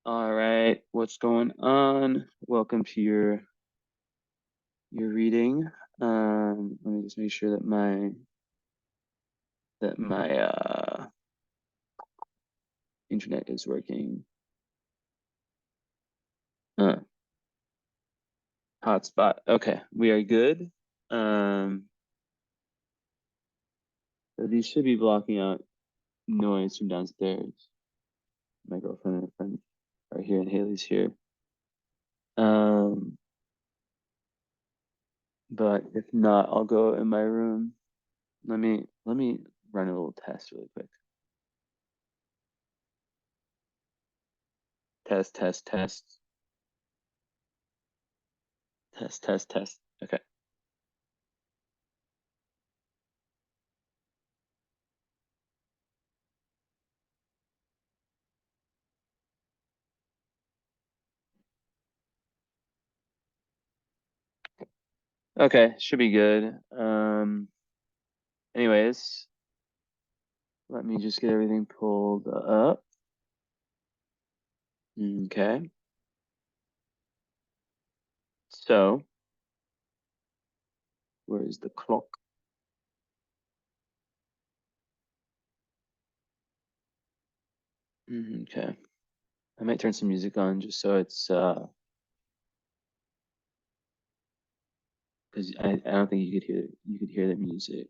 All right, what's going on? Welcome to your reading. Let me just make sure that my internet is working. Hotspot. Okay, we are good. So these should be blocking out noise from downstairs. My girlfriend and her friend are here, and Haley's here. But if not, I'll go in my room. Let me run a little test really quick. Test. Okay. Okay, should be good. Anyways, let me just get everything pulled up. Okay. So, where is the clock? Okay. I might turn some music on just so it's because I don't think you could hear the music.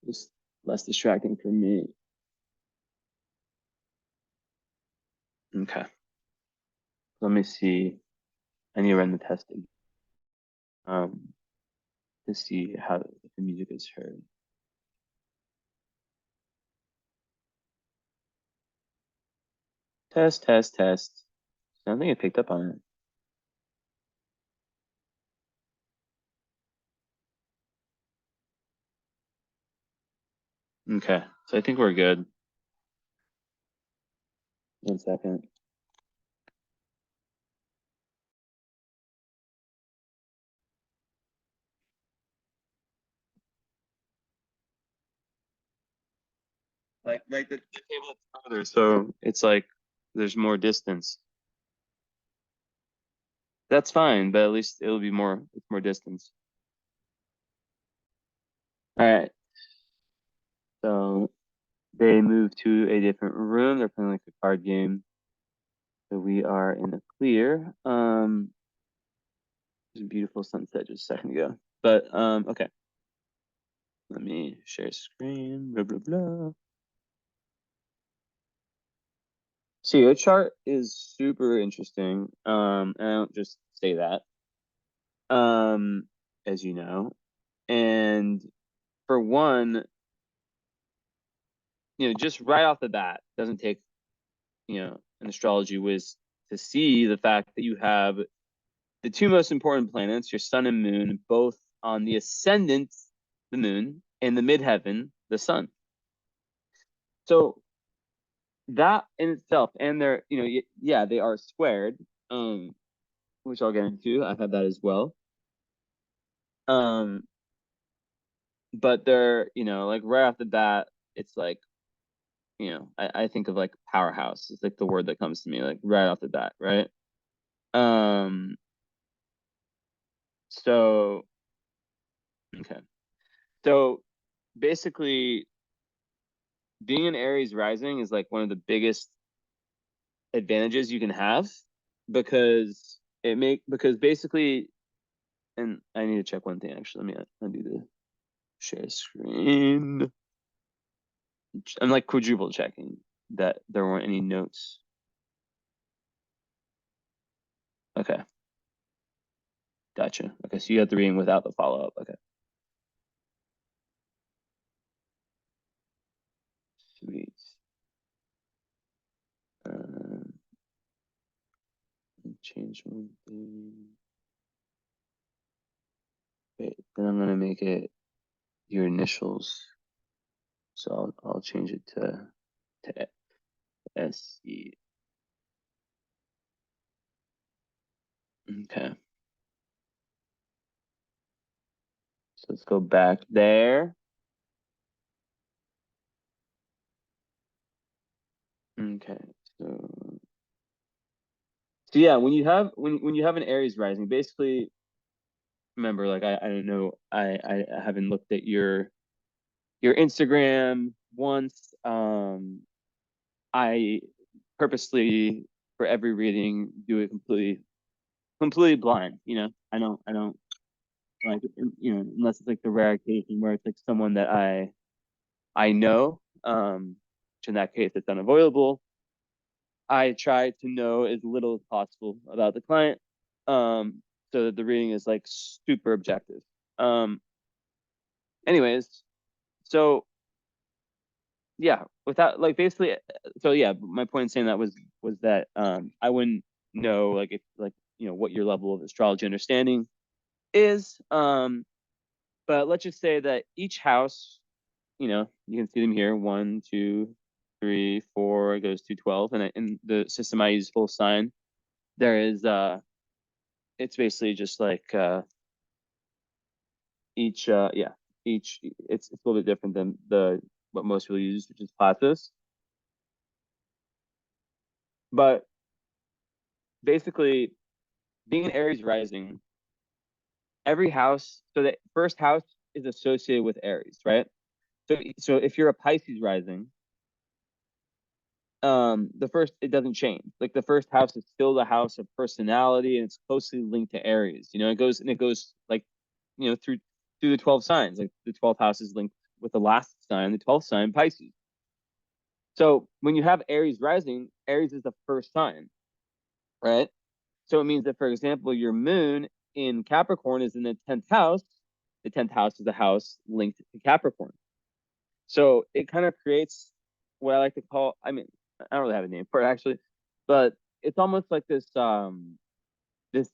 It's less distracting for me. Okay. Let me see. I need to run the testing. To see how if the music is heard. Test. I don't think I picked up on it. Okay, so I think we're good. 1 second. Like the table is further, so it's like there's more distance. That's fine, but at least it'll be more distance. All right. So they moved to a different room. They're playing like a card game. So we are in the clear. There's a beautiful sunset just a second ago. But okay. Let me share screen. Blah blah blah. SuC chart is super interesting. And I don't just say that. As you know. And for one, just right off the bat, doesn't take, an astrology whiz to see the fact that you have the two most important planets, your sun and moon, both on the ascendant, the moon, and the midheaven, the sun. So that in itself, and they're, yeah, they are squared, which I'll get into. I've had that as well. But they're, like right off the bat, it's like, I think of like powerhouse. It's like the word that comes to me, like right off the bat, right? Um, so okay. So basically being an Aries rising is like one of the biggest advantages you can have because because basically, and I need to check one thing actually. Let me undo the share screen. I'm like quadruple checking that there weren't any notes. Okay. Gotcha. Okay, so you got the reading without the follow-up. Okay. Sweet. Change one thing. Wait, then I'm gonna make it your initials. So I'll change it to SC. Okay. So let's go back there. Okay. So So yeah, when you have an Aries rising, basically remember, like I don't know, I haven't looked at your Instagram once. I purposely for every reading do it completely blind. I don't like, unless it's like the rare occasion where it's like someone that I know, which in that case it's unavoidable. I try to know as little as possible about the client, so that the reading is like super objective. Um, anyways, so yeah, without like basically, so yeah, my point in saying that was that I wouldn't know like if like what your level of astrology understanding is. But let's just say that each house, you can see them here, 1, 2, 3, 4, it goes to 12, and in the system I use full sign. There is it's basically just like each yeah, each it's a little bit different than the what most people use, which is classes. But basically, being an Aries rising, every house, so the first house is associated with Aries, right? So if you're a Pisces rising, the first, it doesn't change. Like the first house is still the house of personality, and it's closely linked to Aries. It goes like through the 12 signs. Like the 12th house is linked with the last sign, the 12th sign, Pisces. So when you have Aries rising, Aries is the first sign, right? So it means that, for example, your moon in Capricorn is in the 10th house. The 10th house is the house linked to Capricorn. So it kind of creates what I like to call, I mean, I don't really have a name for it actually, but it's almost like this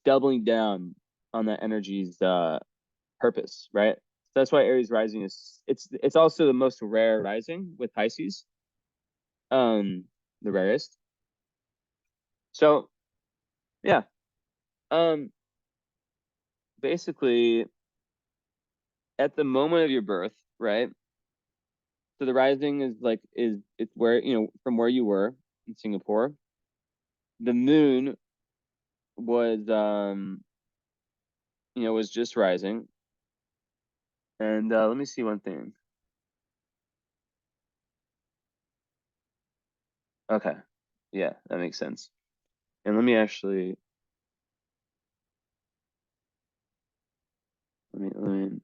doubling down on that energy's purpose, right? So that's why Aries rising it's also the most rare rising with Pisces, um, the rarest. So yeah, um, basically at the moment of your birth, right? So the rising is like it's where from where you were in Singapore. The moon was was just rising. And let me see one thing. Okay. Yeah, that makes sense. And let me actually let me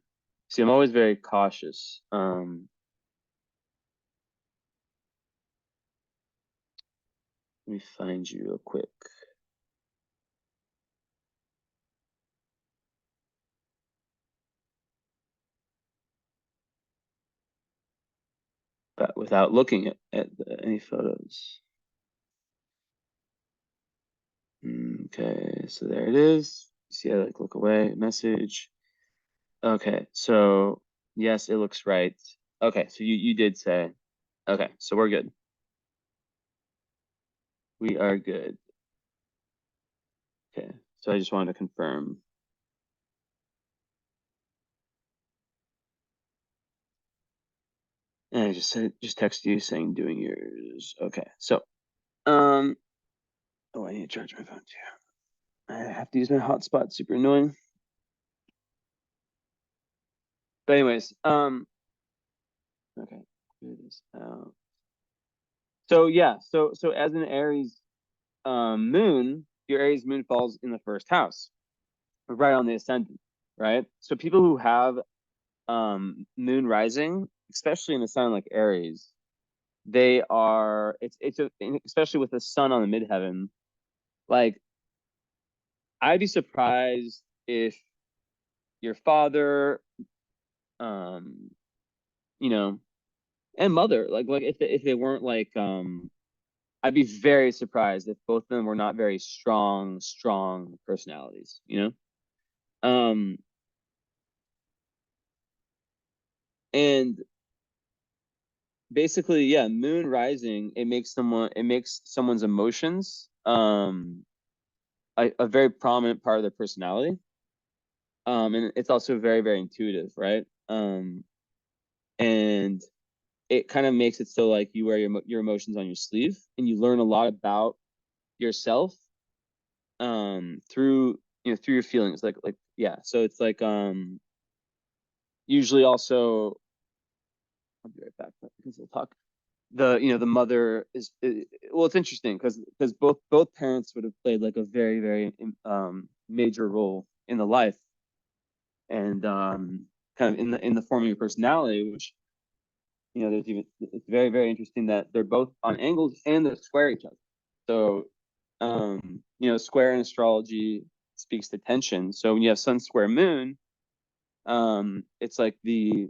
see, I'm always very cautious. Let me find you real quick. But without looking at any photos. Okay, so there it is. See, I like look away, message. Okay, so yes, it looks right. Okay, so you did say. Okay, so we're good. We are good. Okay, so I just wanted to confirm. And I just text you saying doing yours. Okay, so oh, I need to charge my phone too. I have to use my hotspot. Super annoying. But anyways, okay, clear this out. So yeah, so as an Aries moon, your Aries moon falls in the first house, right on the ascendant, right? So people who have moon rising, especially in a sign like Aries, they are especially with the sun on the midheaven. Like I'd be surprised if your father, um, you know, and mother, like if they weren't like, I'd be very surprised if both of them were not very strong personalities, Um, and basically, yeah, moon rising, it makes someone's emotions, a very prominent part of their personality. And it's also very, very intuitive, right? And it kind of makes it so like you wear your emotions on your sleeve and you learn a lot about yourself through through your feelings, yeah. So it's like usually also, I'll be right back because we'll talk. The mother well, it's interesting because both parents would have played like a very, very major role in the life, and kind of in the forming of personality, which there's even, it's very, very interesting that they're both on angles and they're square each other. So square in astrology speaks to tension. So when you have sun square moon, it's like the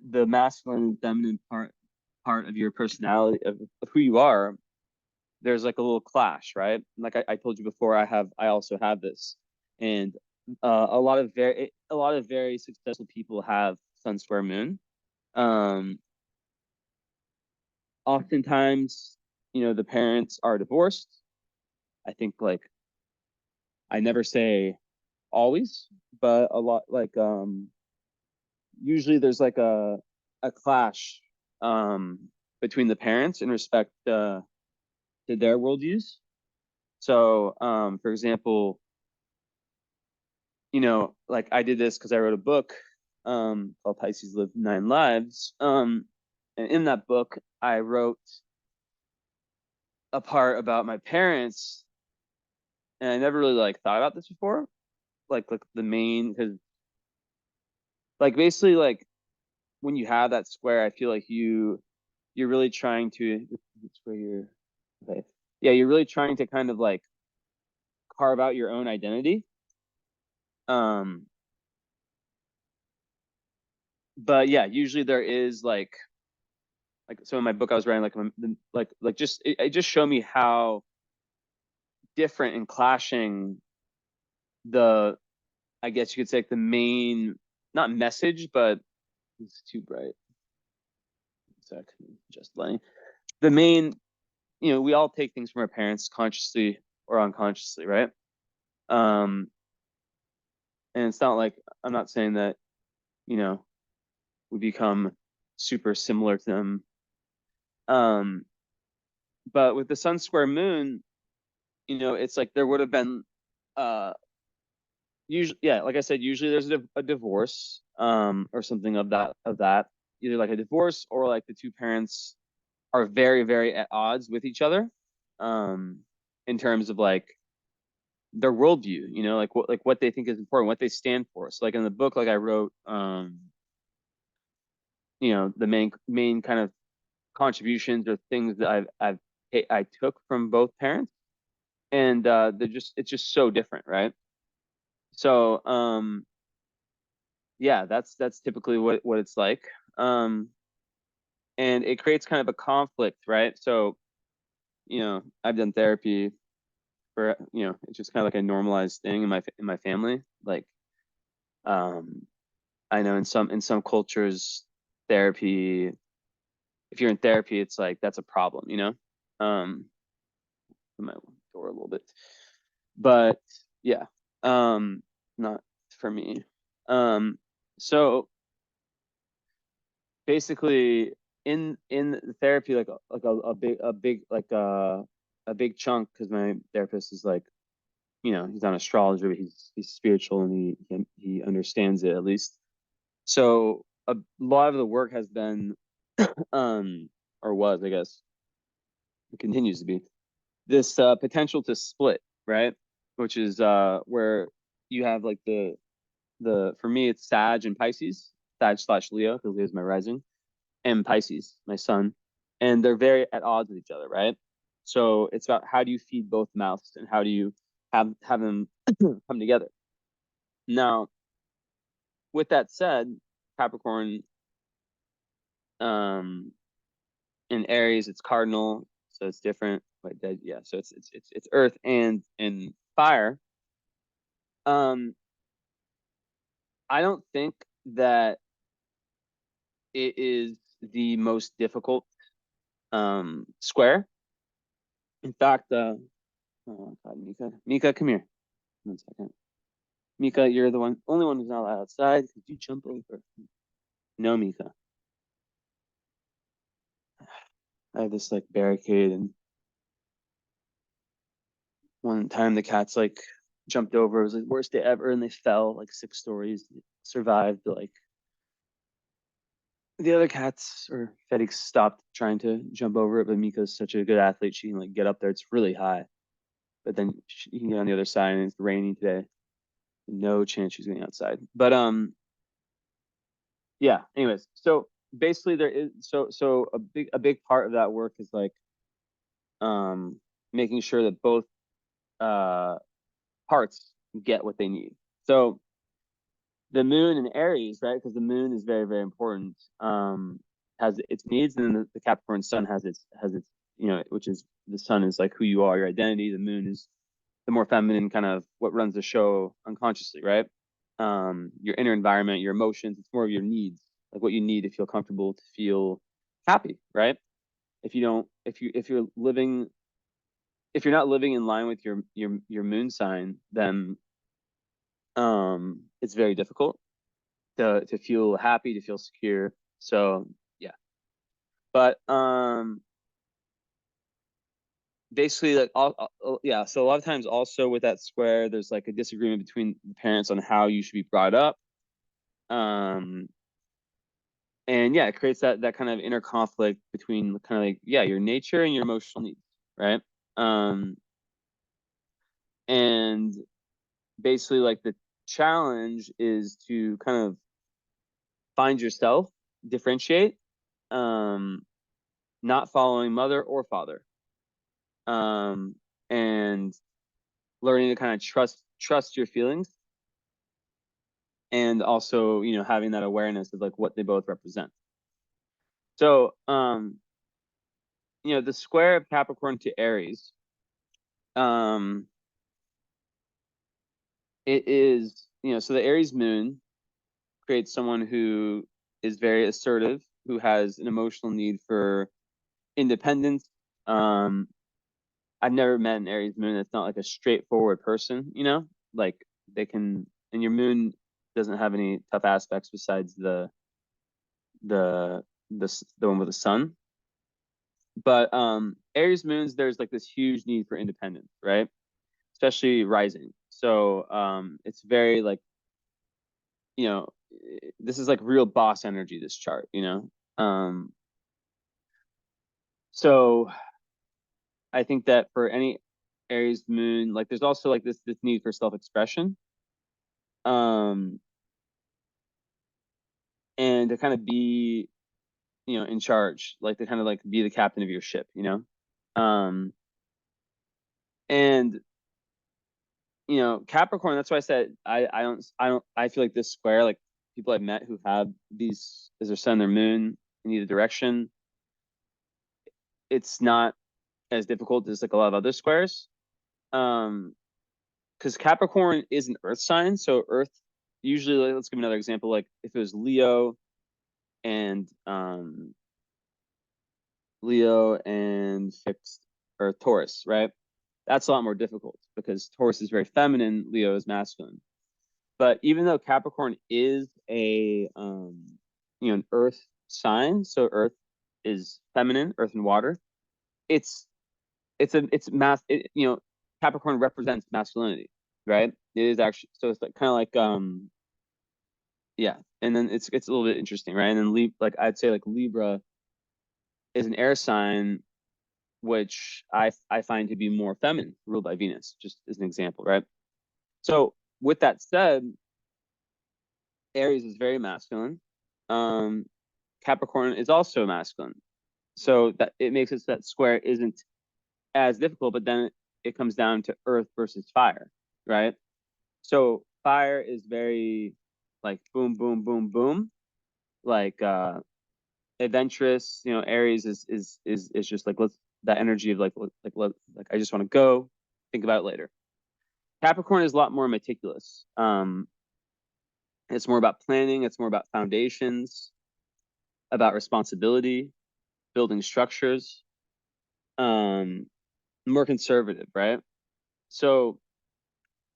masculine and feminine part of your personality, of who you are. There's like a little clash, right? Like I told you before, I also have this, and a lot of very successful people have sun square moon. um Oftentimes, the parents are divorced. I think, like, I never say always, but a lot, like, usually there's like a clash um between the parents in respect to their worldviews. So for example, like, I did this because I wrote a book called Pisces Live Nine Lives. And in that book I wrote a part about my parents, and I never really like thought about this before. Like the main, because, like, basically, like, when you have that square, I feel like you're really trying to, it's where you're, okay, yeah, you're really trying to kind of like carve out your own identity. um but yeah, usually there is like, so in my book I was writing, like just it just showed me how different and clashing the, I guess you could say, like, the main, not message, but it's too bright. So just letting the main, we all take things from our parents consciously or unconsciously, right? um and it's not like, I'm not saying that you know we become super similar to them. um but with the sun square moon, it's like there would have been, uh usually, yeah, like I said, usually there's a divorce, or something of that, either like a divorce or like the two parents are very, very at odds with each other, um in terms of like their worldview, like what they think is important, what they stand for. So like in the book, like I wrote, the main kind of contributions or things that I took from both parents, and it's just so different, right? So yeah, that's typically what it's like. um and it creates kind of a conflict, right? So I've done therapy for, it's just kind of like a normalized thing in my family. Like, um I know in some cultures, therapy, if you're in therapy, it's like that's a problem. Um, I might door a little bit, but yeah, not for me. So basically, in the therapy, like a big chunk, because my therapist is like, he's not an astrologer, but he's spiritual, and he understands it, at least. So a lot of the work has been, um, or was, I guess, it continues to be, this potential to split, right? Which is where you have like for me, it's Sag and Pisces, Sag slash Leo, because Leo is my rising, and Pisces, my sun, and they're very at odds with each other, right? So it's about, how do you feed both mouths, and how do you have them come together. Now, with that said, Capricorn, um in Aries, it's cardinal, so it's different. But yeah, so it's Earth and fire. Um, I don't think that it is the most difficult square. In fact, oh God, Mika, come here. 1 second. Mika, you're the only one who's not allowed outside. Could you jump over? No, Mika. I have this like barricade, and one time the cats like jumped over. It was like worst day ever, and they fell like 6 stories, survived. Like the other cats or Fedix stopped trying to jump over it, but Mika's such a good athlete, she can like get up there. It's really high, but then you can get on the other side, and it's raining today. No chance she's getting outside. But yeah. Anyways, so basically there is so a big part of that work is like making sure that both parts get what they need. So the moon in Aries, right? Because the moon is very, very important. Has its needs, and then the Capricorn sun has its which is the sun is like who you are, your identity. The moon is the more feminine kind of what runs the show unconsciously, right? Your inner environment, your emotions. It's more of your needs, like what you need to feel comfortable, to feel happy, right? If you don't, if you're living, if you're not living in line with your moon sign, then it's very difficult to feel happy, to feel secure. So yeah, but basically like yeah. So a lot of times also with that square, there's like a disagreement between the parents on how you should be brought up. And yeah, it creates that kind of inner conflict between kind of like your nature and your emotional needs, right? And basically like the challenge is to kind of find yourself, differentiate, not following mother or father, and learning to kind of trust your feelings, and also having that awareness of like what they both represent. So the square of Capricorn to Aries, it is so the Aries moon creates someone who is very assertive, who has an emotional need for independence. I've never met an Aries moon that's not like a straightforward person, like they can, and your moon doesn't have any tough aspects besides the one with the sun. But Aries moons, there's like this huge need for independence, right? Especially rising. So it's very like, this is like real boss energy, this chart, so I think that for any Aries moon, like there's also like this need for self-expression, and to kind of be, in charge, like to kind of like be the captain of your ship, and Capricorn. That's why I said I feel like this square, like people I've met who have these as their sun, their moon in either direction, it's not as difficult as like a lot of other squares. Because Capricorn is an Earth sign, so Earth usually, like, let's give another example. Like if it was and Leo and fixed or Taurus, right? That's a lot more difficult because Taurus is very feminine, Leo is masculine. But even though Capricorn is a an Earth sign, so Earth is feminine, Earth and water. It's mass. Capricorn represents masculinity, right? It is actually, so it's like kind of like yeah. And then it's a little bit interesting, right? And then like I'd say like Libra is an air sign, which I find to be more feminine, ruled by Venus, just as an example, right? So with that said, Aries is very masculine. Capricorn is also masculine. So that it makes it so that square isn't as difficult, but then it comes down to earth versus fire, right? So fire is very like boom, boom, boom, boom, like adventurous. Aries is just like let's that energy of like I just want to go, think about it later. Capricorn is a lot more meticulous. It's more about planning. It's more about foundations, about responsibility, building structures. More conservative, right? So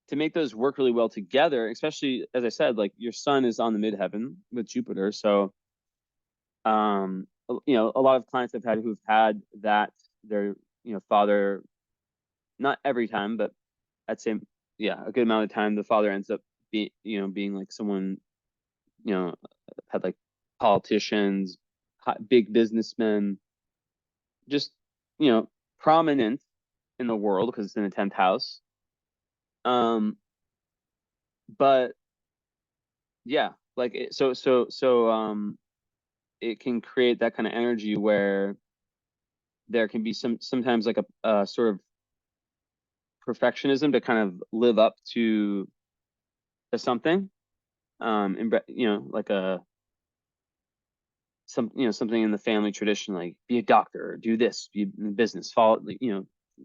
to make those work really well together, especially as I said, like your sun is on the midheaven with Jupiter. So, a lot of clients I've had who've had that their, father not every time, but I'd say, yeah, a good amount of time, the father ends up being like someone, had like politicians, big businessmen, just, prominent in the world because it's in the 10th house. But yeah, like it can create that kind of energy where there can be sometimes like a sort of perfectionism to kind of live up to something, and like something in the family tradition, like be a doctor, or do this, be in business, follow,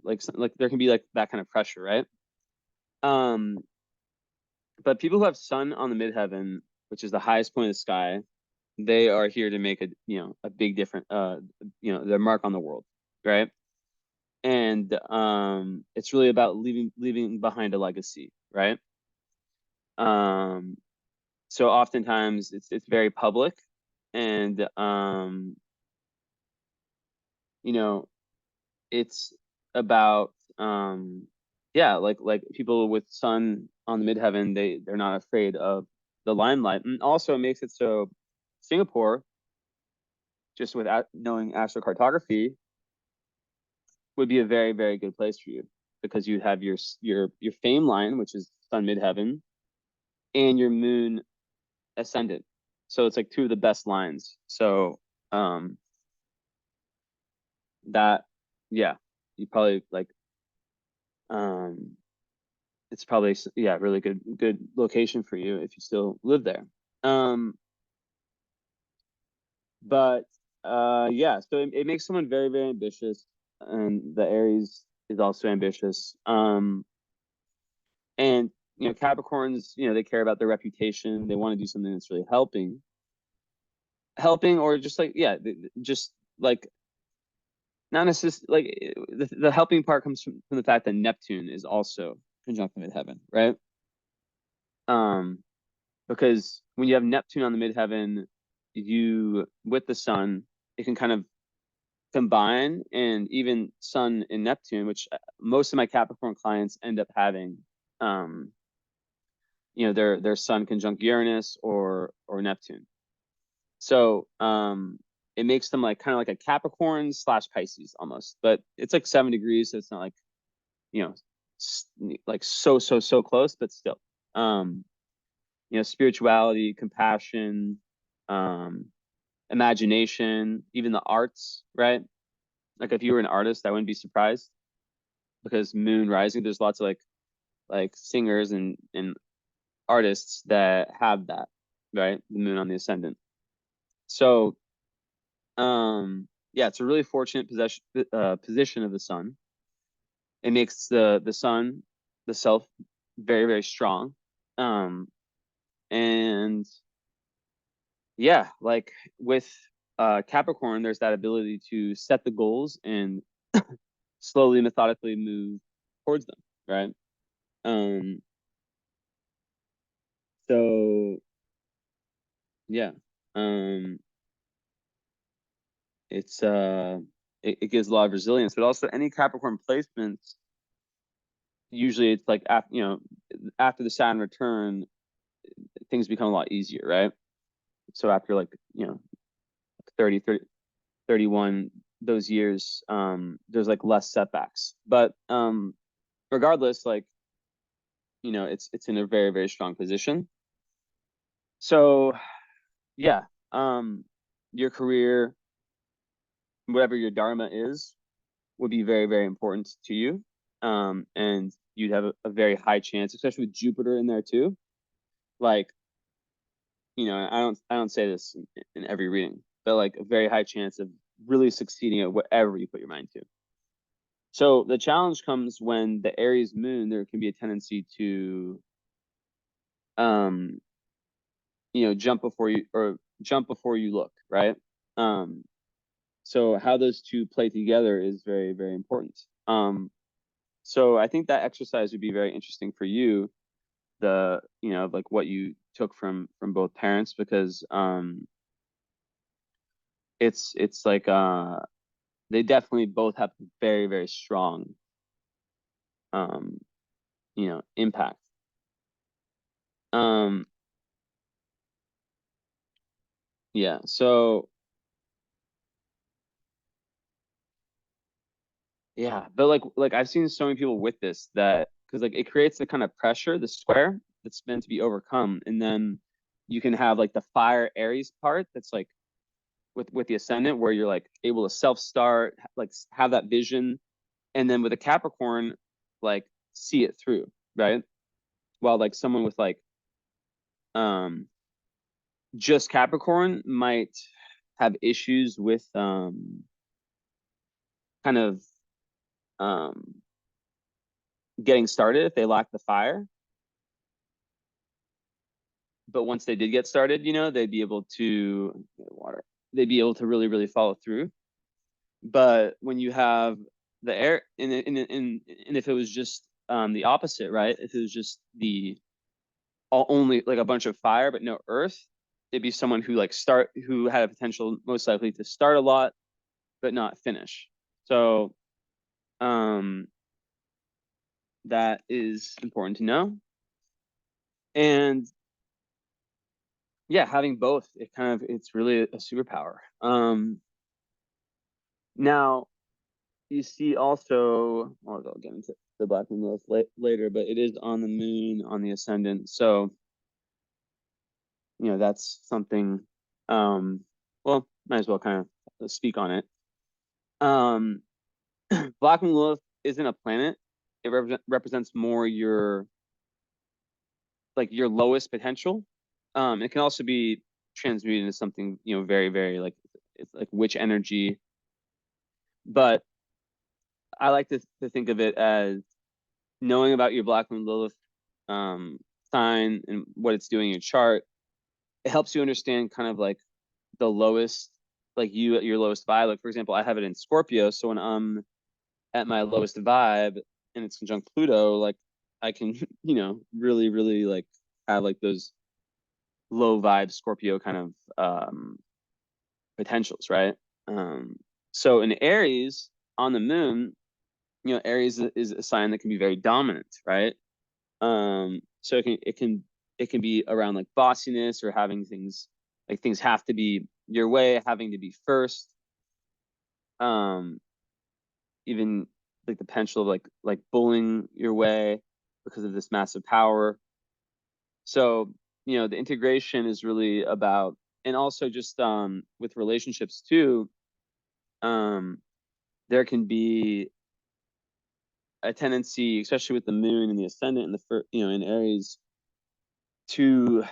like there can be like that kind of pressure, right? um but people who have sun on the midheaven, which is the highest point of the sky, they are here to make a big difference, their mark on the world, right? And it's really about leaving behind a legacy, right? um so oftentimes it's very public, and you know it's about yeah, like people with sun on the midheaven, they're not afraid of the limelight. And also it makes it so Singapore, just without knowing astrocartography, would be a very, very good place for you, because you have your fame line, which is sun midheaven, and your moon ascendant. So it's like two of the best lines. So um that, yeah, you probably like, um it's probably, yeah, really good location for you if you still live there. um but yeah, so it makes someone very, very ambitious, and the Aries is also ambitious. And Capricorns, they care about their reputation. They want to do something that's really helping, or just like, yeah, just like, not necessarily like, the helping part comes from the fact that Neptune is also conjunct the midheaven, right? um because when you have Neptune on the midheaven, you with the sun, it can kind of combine. And even Sun and Neptune, which most of my Capricorn clients end up having, um their Sun conjunct Uranus or Neptune. So it makes them like kind of like a Capricorn slash Pisces almost, but it's like 7 degrees, so it's not like, you know like so close, but still. Spirituality, compassion, um imagination, even the arts, right? Like if you were an artist, I wouldn't be surprised, because moon rising, there's lots of like singers and artists that have that, right? The moon on the ascendant. So yeah, it's a really fortunate position of the sun. It makes the sun, the self, very, very strong. And yeah, like with Capricorn, there's that ability to set the goals and slowly, methodically move towards them, right? Um, so yeah, um, it's it gives a lot of resilience, but also any Capricorn placements, usually it's like after the Saturn return, things become a lot easier, right? So after like 30, 31, those years, there's like less setbacks. But regardless, like, it's in a very, very strong position. So yeah, your career, whatever your dharma is, would be very, very important to you. And you'd have a very high chance, especially with Jupiter in there too. Like, I don't say this in every reading, but like a very high chance of really succeeding at whatever you put your mind to. So the challenge comes when the Aries moon, there can be a tendency to, um, jump before you look, right? Um, so how those two play together is very, very important. So I think that exercise would be very interesting for you, like what you took from both parents, because it's like, they definitely both have very, very strong impact. Yeah, so yeah, but like I've seen so many people with this, that because like it creates the kind of pressure, the square that's meant to be overcome, and then you can have like the fire Aries part that's like with the ascendant, where you're like able to self start, like have that vision, and then with a Capricorn, like see it through, right? While like someone with like um just Capricorn might have issues with kind of um getting started if they lack the fire. But once they did get started, they'd be able to water. They'd be able to really, really follow through. But when you have the air, and if it was just the opposite, right? If it was just only like a bunch of fire but no earth, it'd be someone who had a potential most likely to start a lot but not finish. So that is important to know. And yeah, having both, it's really a superpower. Now you see also, well, I'll get into the Black Moon later, but it is on the moon on the ascendant. So, that's something, well, might as well kind of speak on it. Black Moon Lilith isn't a planet. It represents more your lowest potential. It can also be transmuted into something, very, very like, it's like witch energy. But I like to think of it as knowing about your Black Moon Lilith sign and what it's doing in your chart. It helps you understand kind of like the lowest, like you at your lowest vibe. Like, for example, I have it in Scorpio. So when I'm at my lowest vibe and it's conjunct Pluto, like I can, really, really like have like those low vibe Scorpio kind of potentials, right? So in Aries on the moon, Aries is a sign that can be very dominant, right? So it can be around like bossiness or having things have to be your way, having to be first. Even like the potential of like bullying your way because of this massive power. So, the integration is really about, and also just with relationships too, there can be a tendency, especially with the moon and the ascendant and in Aries, to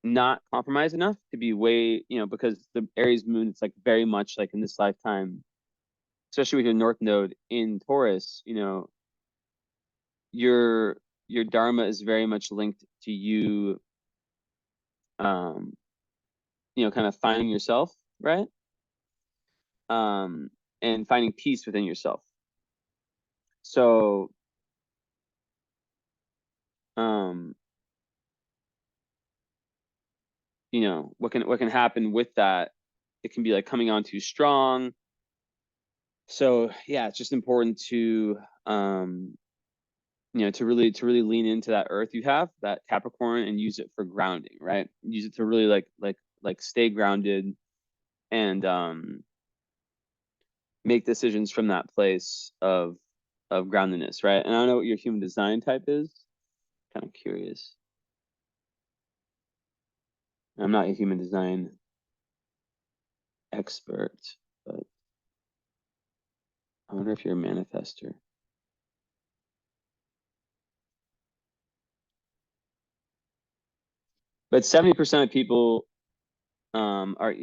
not compromise enough, to be way, because the Aries moon, it's like very much like in this lifetime, especially with your North Node in Taurus, your Dharma is very much linked to you, um, kind of finding yourself, right? And finding peace within yourself. So, um, what can happen with that? It can be like coming on too strong. So yeah, it's just important to to really lean into that earth you have, that Capricorn, and use it for grounding, right? Use it to really like stay grounded and make decisions from that place of groundedness, right? And I don't know what your human design type is. Kind of curious. I'm not a human design expert, but I wonder if you're a manifester. But 70% of people are,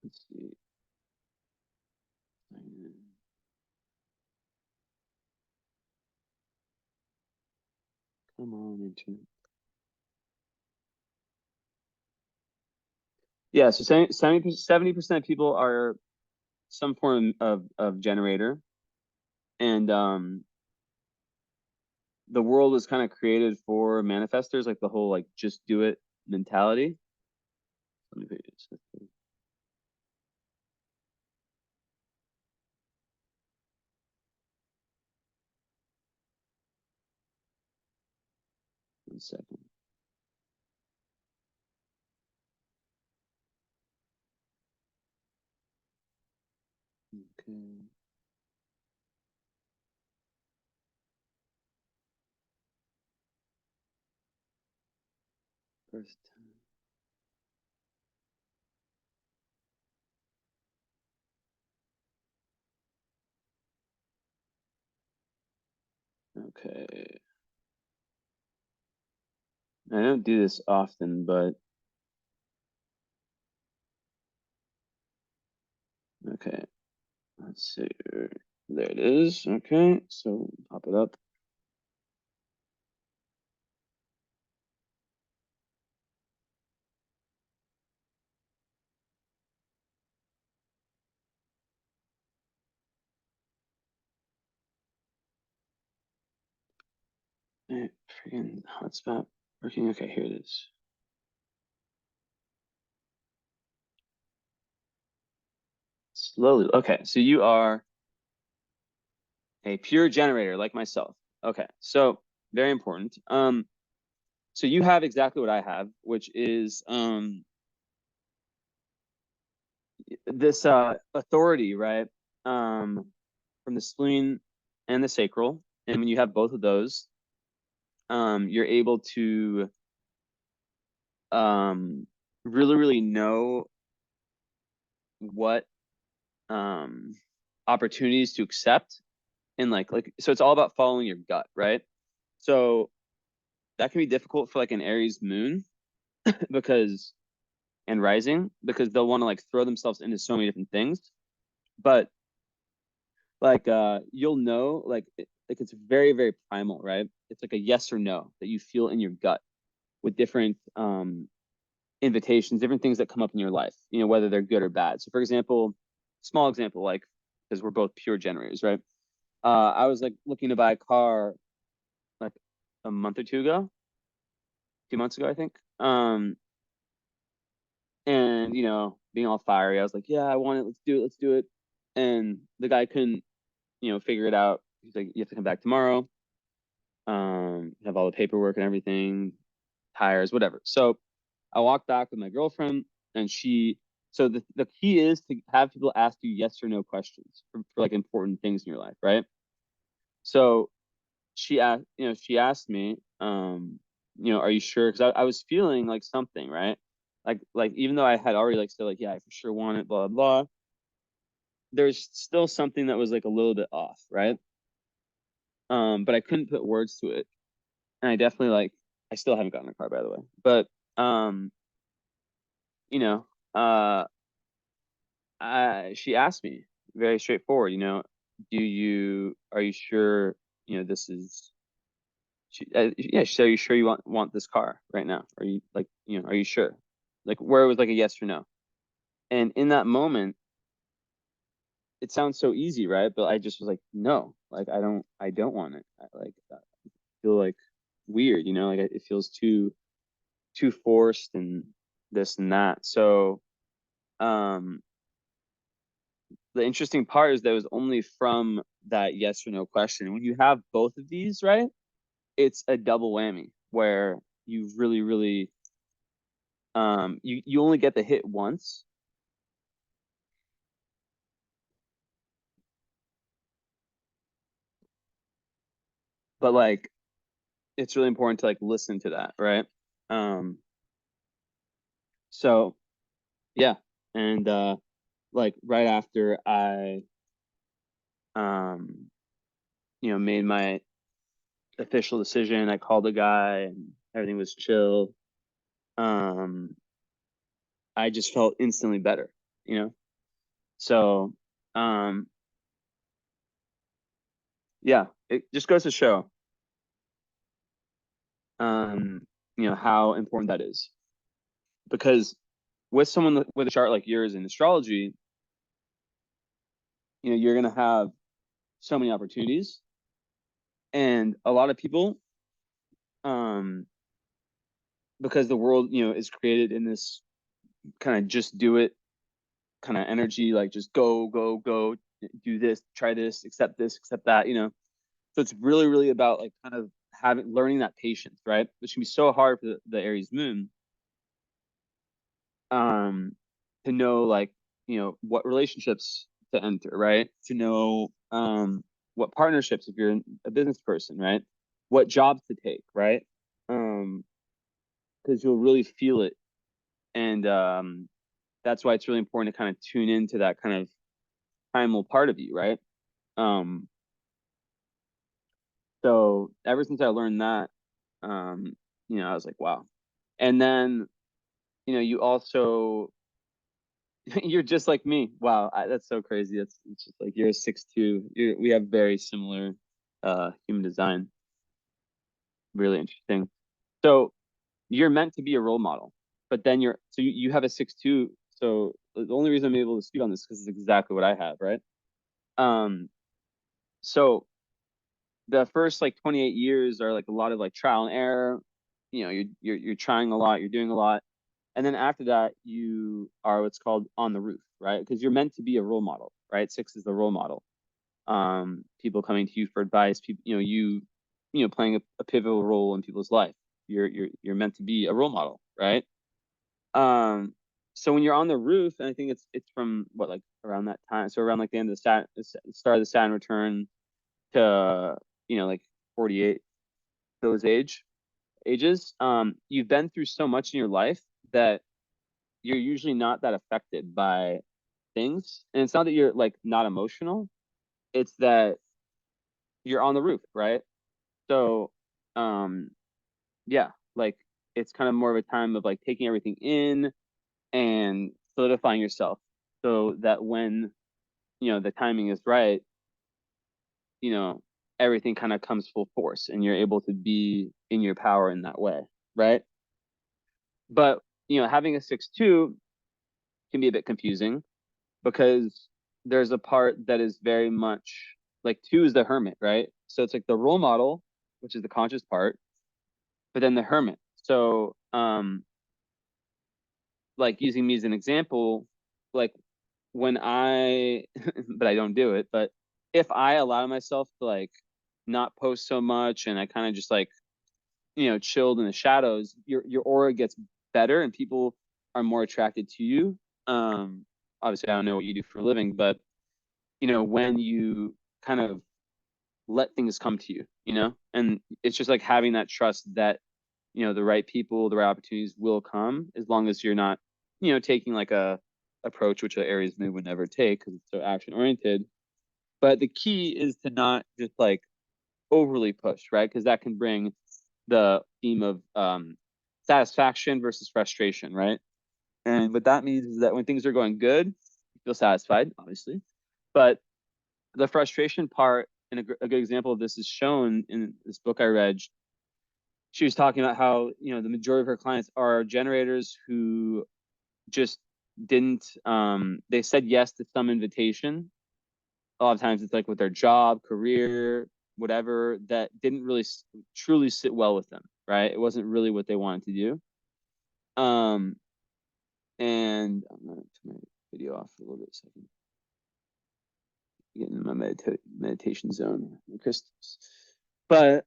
let's see. Come on, internet. Yeah, so 70% of people are some form of generator. And the world is kind of created for manifestors, like the whole like just do it mentality. Let me put this. 1 second. Okay. First time. Okay. I don't do this often, but okay. Let's see. There it is. Okay, so pop it up. Freaking hotspot working. Okay, here it is. Slowly. Okay, so you are a pure generator like myself. Okay, so very important. So you have exactly what I have, which is this authority, right? From the spleen and the sacral. And when you have both of those, you're able to really, really know what opportunities to accept, and like so it's all about following your gut, right? So that can be difficult for like an Aries moon because and rising, because they'll want to like throw themselves into so many different things. But like you'll know like it's very, very primal, right? It's like a yes or no that you feel in your gut with different invitations, different things that come up in your life, you know, whether they're good or bad. So for example, small example, like because we're both pure generators, right? I was like looking to buy a car like a month or two ago, 2 months ago, I think. And you know, being all fiery, I was like, yeah, I want it, let's do it. And the guy couldn't, you know, figure it out. He's like, you have to come back tomorrow. Have all the paperwork and everything, tires, whatever. So I walked back with my girlfriend, and so the key is to have people ask you yes or no questions for like important things in your life, right? So she asked me, you know, are you sure? Because I was feeling like something, right? Like even though I had already like said like, yeah, I for sure want it, blah, blah, blah, there's still something that was like a little bit off, right? But I couldn't put words to it. And I definitely like, I still haven't gotten a car, by the way. But you know, she asked me very straightforward, you know, are you sure, you know, this is, yeah, she said, are you sure you want this car right now? Are you like, you know, are you sure? Like where it was like a yes or no. And in that moment, it sounds so easy, right? But I just was like, no, like I don't want it. I feel like weird, you know, like it feels too forced and this and that. So, um, the interesting part is that it was only from that yes or no question. When you have both of these, right, it's a double whammy where you really, really, you only get the hit once. But like it's really important to like listen to that, right? Um, so yeah, and like right after I um, you know, made my official decision, I called the guy and everything was chill. Um, I just felt instantly better, you know. So um, yeah, it just goes to show you know, how important that is. Because with someone with a chart like yours in astrology, you know, you're gonna have so many opportunities, and a lot of people, um, because the world, you know, is created in this kind of just do it kind of energy, like just go, go, go, do this, try this, accept that, you know. So it's really, really about like kind of learning that patience, right? Which can be so hard for the Aries moon, to know, like, what relationships to enter, right? To know what partnerships, if you're a business person, right? What jobs to take, right? Because you'll really feel it. And that's why it's really important to kind of tune into that kind of primal part of you, right? Um, so ever since I learned that, I was like, wow. And then, you also, you're just like me. Wow, that's so crazy. It's just like you're a 6'2". We have very similar human design. Really interesting. So you're meant to be a role model, but then you have a 6'2". So the only reason I'm able to speak on this is because it's exactly what I have, right? Um, so the first like 28 years are like a lot of like trial and error. You're trying a lot, you're doing a lot. And then after that, you are what's called on the roof, right? Because you're meant to be a role model, right? 6 is the role model. People coming to you for advice, people, playing a pivotal role in people's life. You're meant to be a role model, right? Um, so when you're on the roof, and I think it's from what, like around that time, so around like the end of the start of the Saturn return to like 48, those ages, you've been through so much in your life that you're usually not that affected by things. And it's not that you're like not emotional, it's that you're on the roof, right? So yeah, like it's kind of more of a time of like taking everything in and solidifying yourself, so that when the timing is right, you know everything kind of comes full force and you're able to be in your power in that way, right? But having a 6'2" can be a bit confusing, because there's a part that is very much like 2 is the hermit, right? So it's like the role model, which is the conscious part, but then the hermit. So like using me as an example, like when I but I don't do it, but if I allow myself to like not post so much and I kind of just like chilled in the shadows, your aura gets better and people are more attracted to you. Obviously I don't know what you do for a living, but when you kind of let things come to you, and it's just like having that trust that the right people, the right opportunities will come, as long as you're not taking like a approach which an Aries moon would never take because it's so action oriented. But the key is to not just like overly push, right? Because that can bring the theme of satisfaction versus frustration, right? And what that means is that when things are going good, you feel satisfied, obviously. But the frustration part, and a good example of this is shown in this book I read. She was talking about how the majority of her clients are generators who just didn't they said yes to some invitation. A lot of times it's like with their job, career, whatever, that didn't really truly sit well with them, right? It wasn't really what they wanted to do. And I'm gonna turn my video off for a little bit so I can get in my meditation zone, crystals. But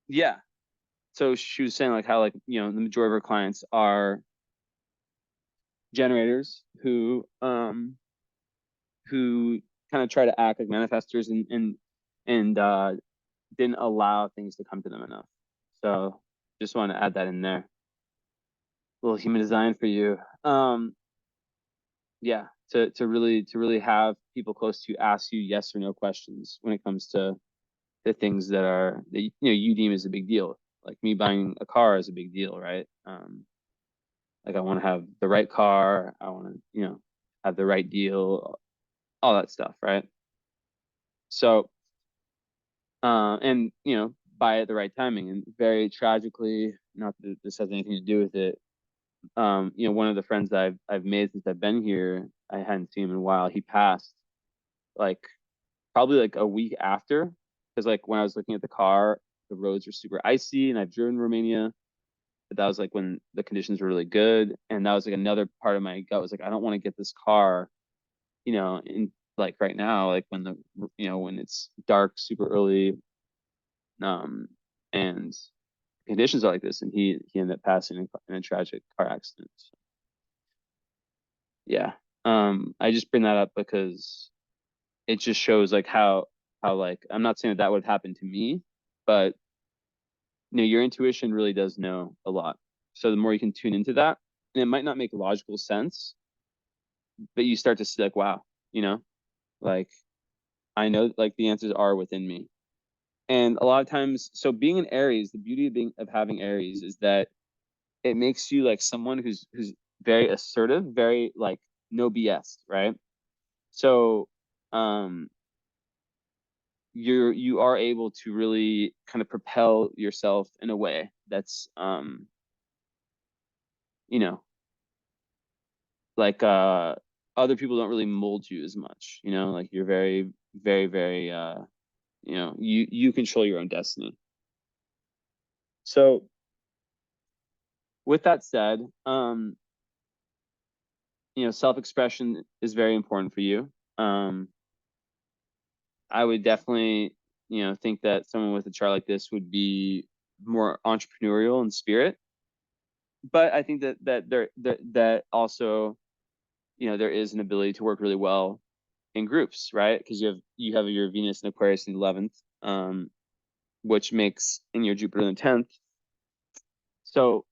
yeah, so she was saying like how like the majority of her clients are generators who kind of try to act like manifestors and didn't allow things to come to them enough. So just want to add that in there. A little human design for you. Yeah, to really have people close to you ask you yes or no questions when it comes to the things that you deem as a big deal. Like me buying a car is a big deal, right? Like I want to have the right car, I want to have the right deal, all that stuff, right? So and buy at the right timing. And very tragically, not that this has anything to do with it, one of the friends that I've made since I've been here, I hadn't seen him in a while. He passed like probably like a week after, because like when I was looking at the car, the roads were super icy, and I've driven Romania, but that was like when the conditions were really good, and that was like another part of my gut was like, I don't want to get this car, in like right now, like when when it's dark, super early, and conditions are like this, and he ended up passing in a tragic car accident. So, yeah. I just bring that up because it just shows like how like, I'm not saying that would happen to me, but your intuition really does know a lot. So the more you can tune into that, and it might not make logical sense, but you start to see like, wow, like I know like the answers are within me. And a lot of times, so being an Aries, the beauty of having Aries is that it makes you like someone who's very assertive, very like no BS, right? So you are able to really kind of propel yourself in a way that's you know like other people don't really mold you as much, like you're very very very you control your own destiny. So with that said, self-expression is very important for you. I would definitely, think that someone with a chart like this would be more entrepreneurial in spirit. But I think that also, there is an ability to work really well in groups, right? Because you have your Venus and Aquarius in the 11th, which makes in your Jupiter in the 10th. So,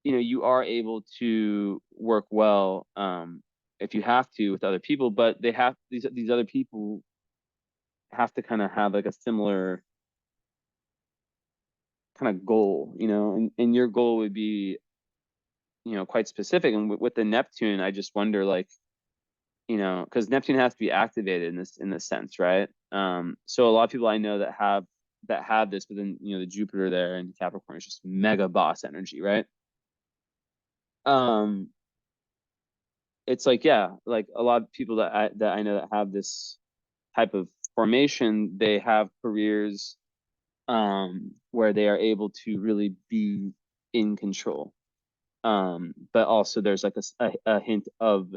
you are able to work well if you have to with other people, but these other people have to kind of have like a similar kind of goal, and your goal would be, quite specific. And with the Neptune, I just wonder like, because Neptune has to be activated in this sense, right? So a lot of people I know that have this, but then the Jupiter there in Capricorn is just mega boss energy, right? Um, it's like, yeah, like a lot of people that I know that have this type of formation, they have careers where they are able to really be in control. But also there's like a hint of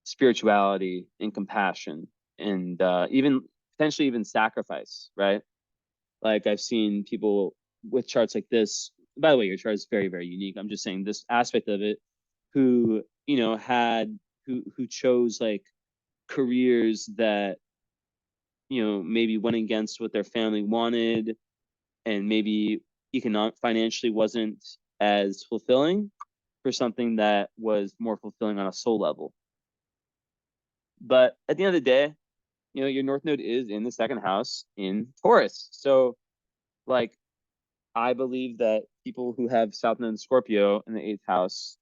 spirituality and compassion, and even potentially even sacrifice, right? Like I've seen people with charts like this. By the way, your chart is very, very unique. I'm just saying this aspect of it, who, who chose like careers that, maybe went against what their family wanted, and maybe financially wasn't as fulfilling, for something that was more fulfilling on a soul level. But at the end of the day, your North Node is in the second house in Taurus. So like I believe that people who have South Node and Scorpio in the 8th house,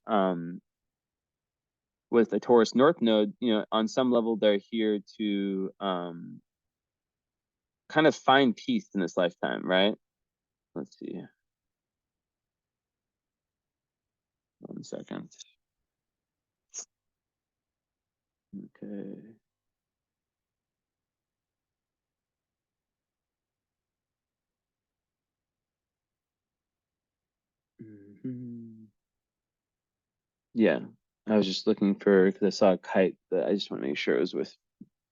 with a Taurus North Node, on some level they're here to kind of find peace in this lifetime, right? Let's see. 1 second. Okay. Yeah, I was just looking because I saw a kite, that I just want to make sure it was with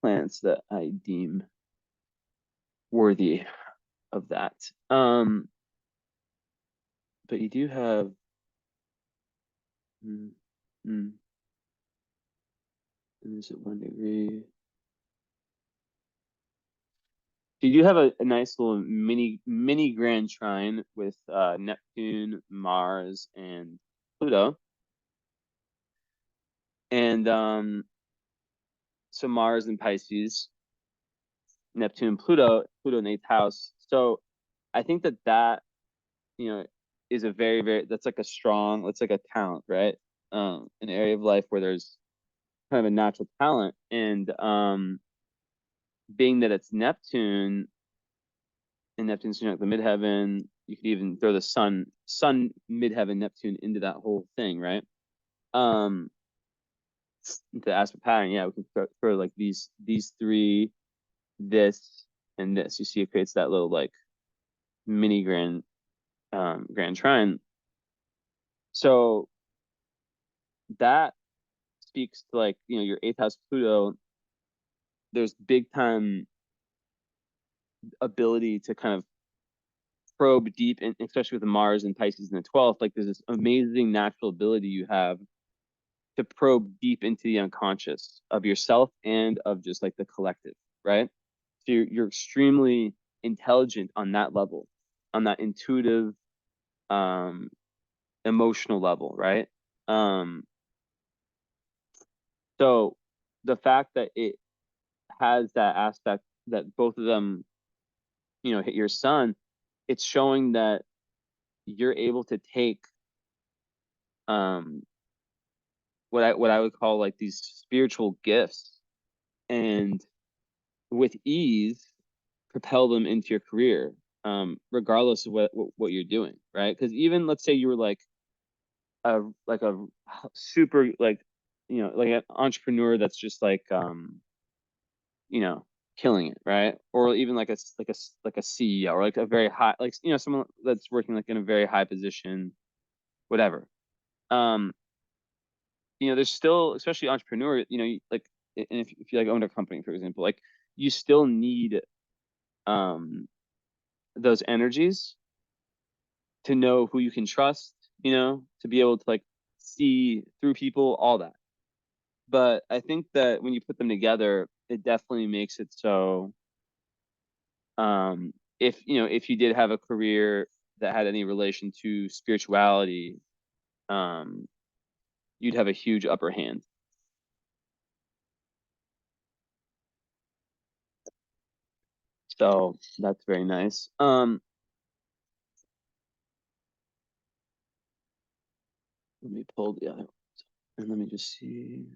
plants that I deem worthy of that. But you do have, mm, mm, is it 1 degree? So you do have a nice little mini grand trine with Neptune, Mars, and Pluto. And so Mars in Pisces, Neptune, Pluto in the 8th house. So I think that you know is a very very that's like a strong, that's like a talent, right? An area of life where there's kind of a natural talent, and being that it's Neptune, and Neptune's like the midheaven, you could even throw the sun midheaven Neptune into that whole thing, right? um the aspect pattern, yeah, we can throw like these three, this and this. You see it creates that little like mini grand trine. So that speaks to like, your 8th house Pluto. There's ability to kind of probe deep, and especially with the Mars and Pisces in the 12th, like there's this amazing natural ability you have to probe deep into the unconscious of yourself and of just like the collective, right? So you're extremely intelligent on that level, on that intuitive, um, emotional level, right? Um, so the fact that it has that aspect that both of them, hit your sun, it's showing that you're able to take um what I would call like these spiritual gifts and with ease propel them into your career, regardless of what you're doing, right? Because even let's say you were like a super like an entrepreneur that's just like killing it, right? Or even like a CEO or like a very high, like someone that's working like in a very high position, whatever. Um, there's still, especially entrepreneur, like, and if you like own a company, for example, like you still need um those energies to know who you can trust, to be able to like see through people, all that. But I think that when you put them together, it definitely makes it so if you did have a career that had any relation to spirituality, um, you'd have a huge upper hand. So that's very nice. Let me pull the other and let me just see.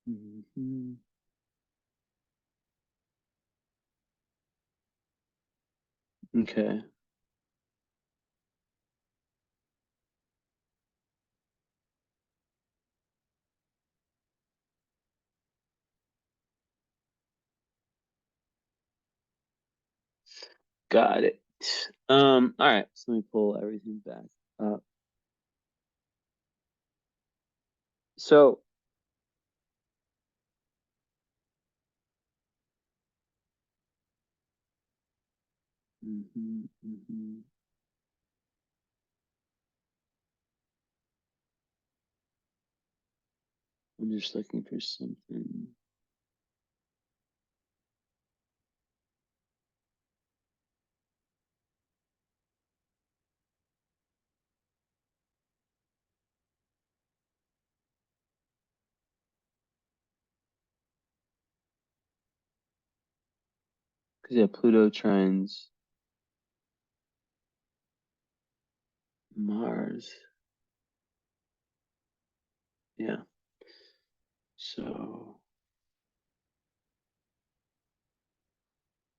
Mhm. Okay. Got it. All right. So let me pull everything back up. So, mhm. I'm just looking for something. Because yeah, Pluto trines Mars. Yeah. So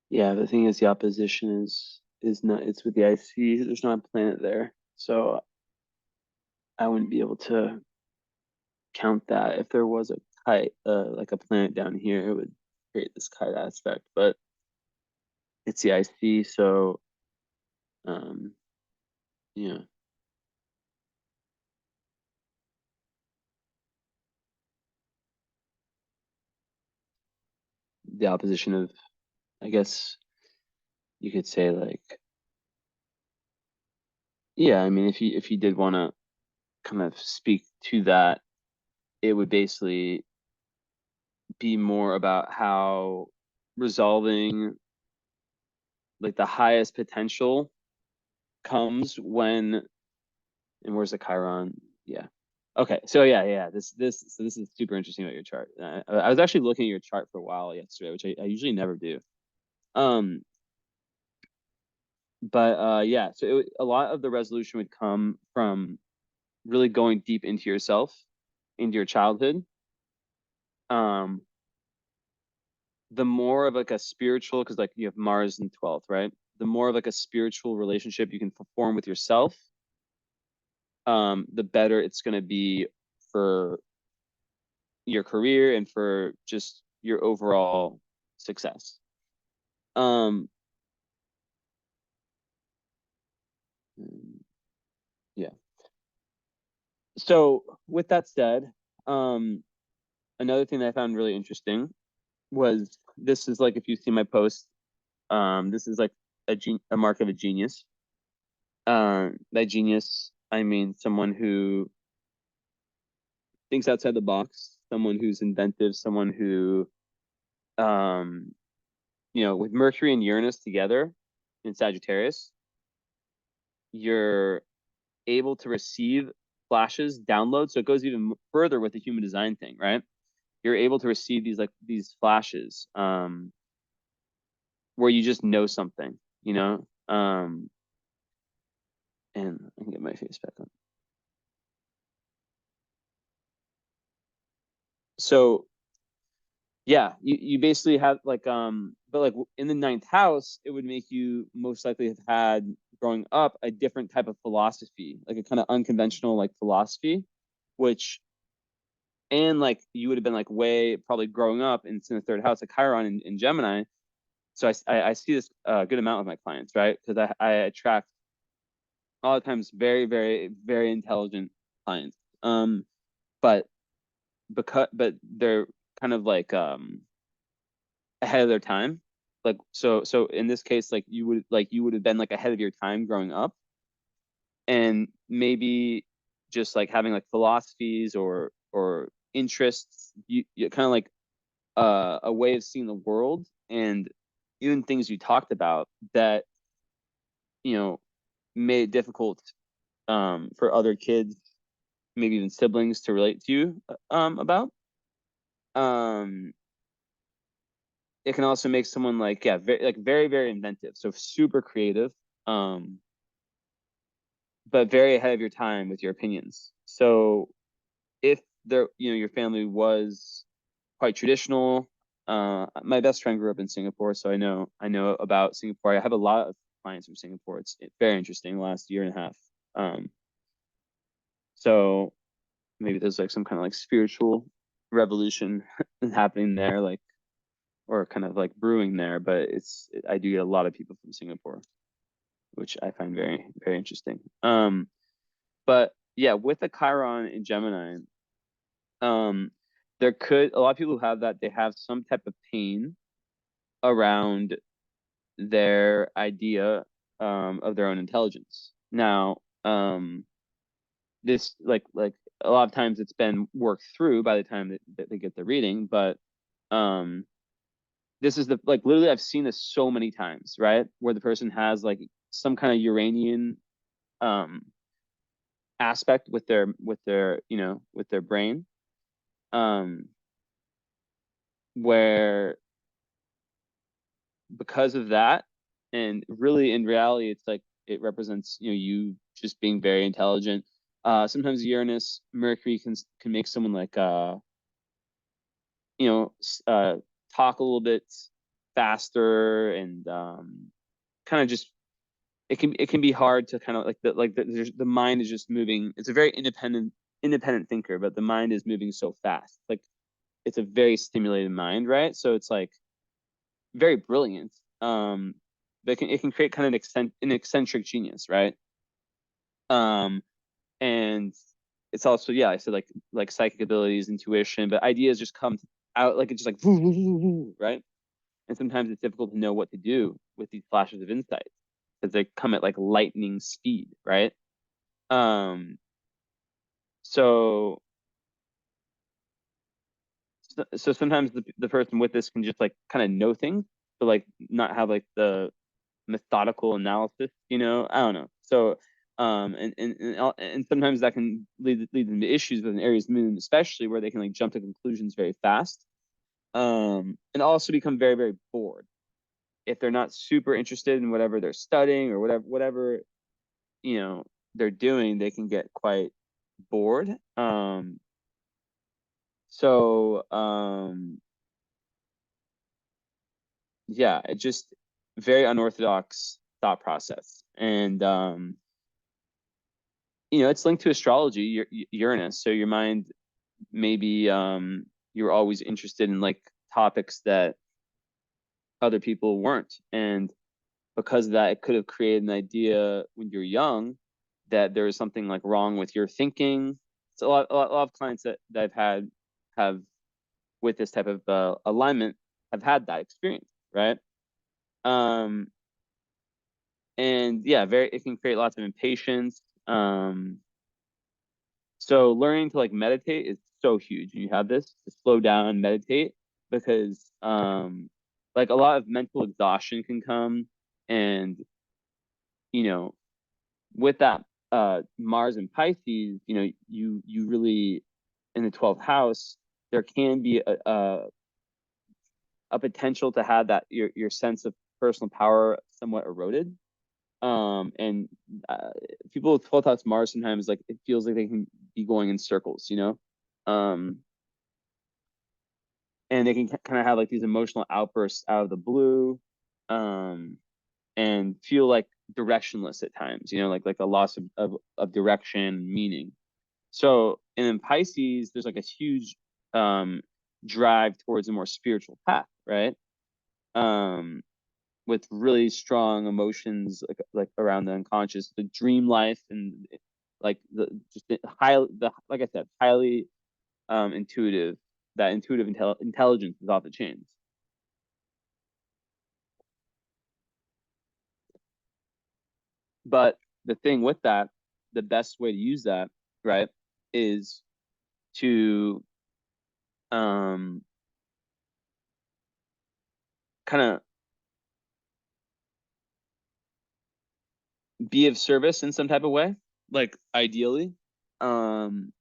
yeah, the thing is the opposition is not, it's with the IC. There's not a planet there. So I wouldn't be able to count that. If there was a kite, like a planet down here, it would create this kite aspect, but it's the IC, so um yeah, the opposition of, I guess you could say, like, yeah, I mean if you did want to kind of speak to that, it would basically be more about how resolving like the highest potential comes when, and where's the Chiron? Yeah. Okay. So yeah. This is super interesting about your chart. I was actually looking at your chart for a while yesterday, which I usually never do. Um, but yeah. So a lot of the resolution would come from really going deep into yourself, into your childhood. Um, the more of like a spiritual, because like you have Mars in 12th, right? The more of like a spiritual relationship you can perform with yourself, the better it's going to be for your career and for just your overall success. Um, So with that said, another thing that I found really interesting was, this is like, if you see my post, this is like a mark of a genius. By genius, I mean someone who thinks outside the box, someone who's inventive, someone who, um, with Mercury and Uranus together in Sagittarius, you're able to receive flashes, downloads. So it goes even further with the human design thing, right? You're able to receive these flashes, where you just know something, and I can get my face back on. So yeah, you basically have but like in the ninth house, it would make you most likely have had, growing up, a different type of philosophy, like a kind of unconventional like philosophy, which, and like you would have been like way probably growing up, and it's in the third house, like Chiron in Gemini. So I see this a good amount with my clients, right? Because I attract a lot of times very, very, very intelligent clients. But but they're kind of like ahead of their time. Like, so in this case, like you would have been like ahead of your time growing up, and maybe just like having like philosophies or interests, you kind of like a way of seeing the world, and even things you talked about that you know made it difficult, for other kids, maybe even siblings, to relate to you about. Um, it can also make someone like, yeah, very, very inventive, so super creative, um, but very ahead of your time with your opinions. So if your family was quite traditional, my best friend grew up in Singapore, so I know about Singapore. I have a lot of clients from Singapore. It's very interesting the last year and a half. Um, so maybe there's like some kind of like spiritual revolution happening there, like, or kind of like brewing there. But I do get a lot of people from Singapore, which I find very, very interesting. But yeah, with the Chiron in Gemini, um, a lot of people who have that, they have some type of pain around their idea, of their own intelligence. Now, this like a lot of times it's been worked through by the time that they get the reading, but um, this is the like literally I've seen this so many times, right? Where the person has like some kind of Uranian um aspect with their brain, um where because of that, and really in reality it's like it represents you just being very intelligent. Sometimes Uranus, Mercury can make someone like you know talk a little bit faster, and kind of just it can be hard to kind of like the mind is just moving. It's a very independent thinker, but the mind is moving so fast. Like, it's a very stimulated mind, right? So it's like very brilliant. But it can create kind of an eccentric genius, right? Um, and it's also, yeah, I said like psychic abilities, intuition, but ideas just come out like it's just like woo, woo, woo, woo, right? And sometimes it's difficult to know what to do with these flashes of insight because they come at like lightning speed, right? Um, so so sometimes the person with this can just like kind of know things, but like not have like the methodical analysis, I don't know. So and sometimes that can lead them to issues with an Aries moon, especially, where they can like jump to conclusions very fast, and also become very, very bored if they're not super interested in whatever they're studying, or whatever you know they're doing. They can get quite bored. So yeah, it just very unorthodox thought process. And it's linked to astrology, Uranus. So your mind, maybe you're always interested in like topics that other people weren't, and because of that, it could have created an idea when you're young that there is something like wrong with your thinking, So a lot of clients that I've had have with this type of alignment have had that experience, right? And yeah, it can create lots of impatience. So learning to like meditate is so huge. You have this to slow down and meditate because like a lot of mental exhaustion can come, and you know, with that Mars and Pisces, you know, you really in the 12th house, there can be a potential to have that your sense of personal power somewhat eroded. And people with 12th house Mars sometimes like it feels like they can be going in circles, you know. And they can kind of have like these emotional outbursts out of the blue, and feel like directionless at times, you know, like a loss of direction, meaning. So, and in Pisces, there's like a huge drive towards a more spiritual path, right? With really strong emotions like around the unconscious, the dream life, and like the like I said, highly intuitive. That intuitive intelligence is off the chains. But the thing with that, the best way to use that, right, is to um kind of be of service in some type of way, like ideally, um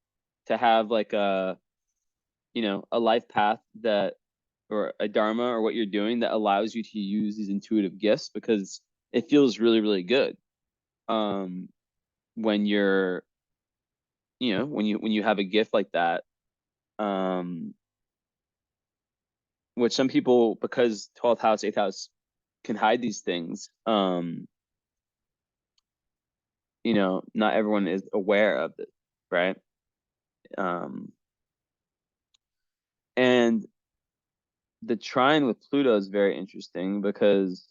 to have like a life path that, or a dharma, or what you're doing that allows you to use these intuitive gifts, because it feels really really good um when you're, when you have a gift like that, um which some people, because 12th house, 8th house can hide these things, not everyone is aware of it, right? um and the trine with Pluto is very interesting because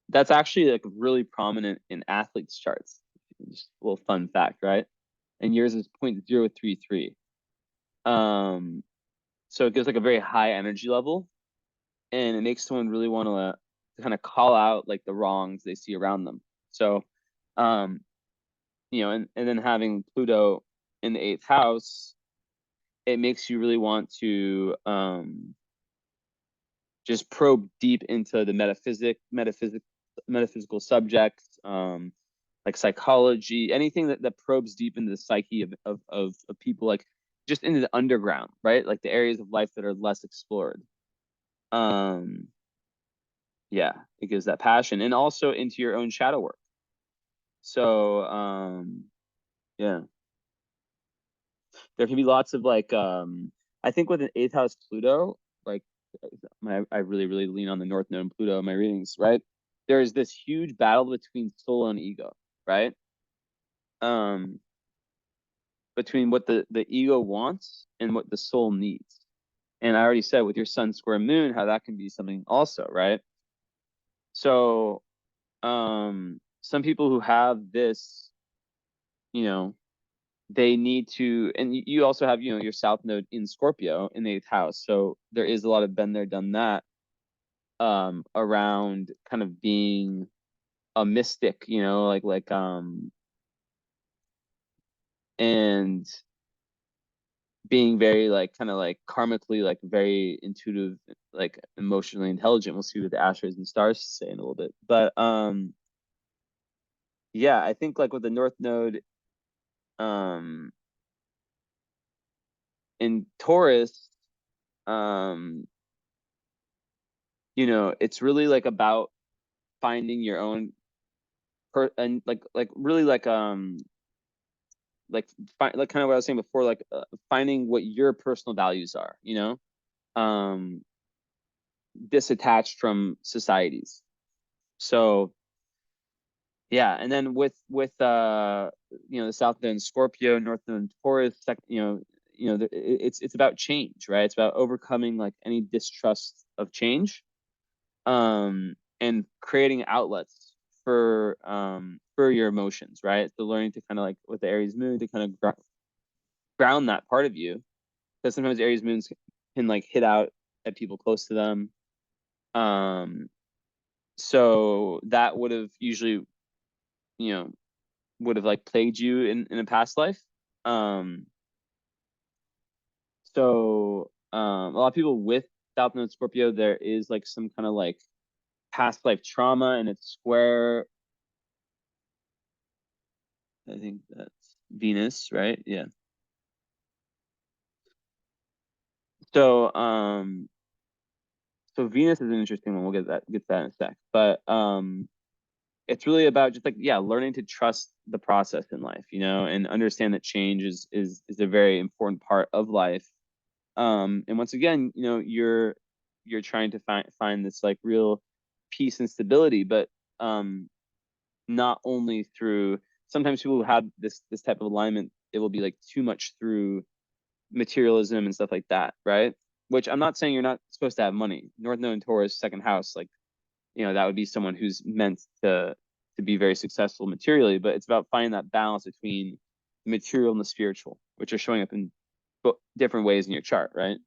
that's actually like really prominent in athletes' charts. Just a little fun fact, right? And yours is 0.033. So it gives like a very high energy level, and it makes someone really want to kind of call out like the wrongs they see around them. So, um, and then having Pluto in the 8th house, it makes you really want to just probe deep into the metaphysical subjects, like psychology, anything that probes deep into the psyche of people, like just into the underground, right? Like the areas of life that are less explored. Um, yeah, it gives that passion, and also into your own shadow work. So, yeah, there can be lots of like, I think with an 8th house Pluto, like I really, really lean on the North Node and Pluto in my readings, right? There's this huge battle between soul and ego, right? Um, between what the ego wants and what the soul needs. And I already said with your sun square moon, how that can be something also, right? So, some people who have this, you know, they need to, and you also have, your South Node in Scorpio in the 8th house. So there is a lot of been there, done that, around kind of being a mystic, and being very like kind of like karmically like very intuitive, like emotionally intelligent. We'll see what the asteroids and stars say in a little bit. But yeah, I think like with the North Node um in Taurus, um, it's really like about finding your own and like really like kind of what I was saying before, like finding what your personal values are, um disattached from societies. So yeah, and then with the South Node in Scorpio, North Node in Taurus, it's about change, right? It's about overcoming like any distrust of change, and creating outlets for for your emotions, right? So learning to kind of like with the Aries moon to kind of ground that part of you, because sometimes Aries moons can like hit out at people close to them. So that would have usually, would have like plagued you in a past life. So a lot of people with South Node Scorpio, there is like some kind of like past life trauma, and it's square. I think that's Venus, right? Yeah. So so Venus is an interesting one. We'll get that in a sec. But it's really about just like, yeah, learning to trust the process in life, and understand that change is a very important part of life. And once again, you're trying to find this like real peace and stability, but not only through, sometimes people who have this type of alignment, it will be like too much through materialism and stuff like that, right? Which I'm not saying you're not supposed to have money. North Node and Taurus, second house, like, that would be someone who's meant to be very successful materially, but it's about finding that balance between the material and the spiritual, which are showing up in different ways in your chart, right?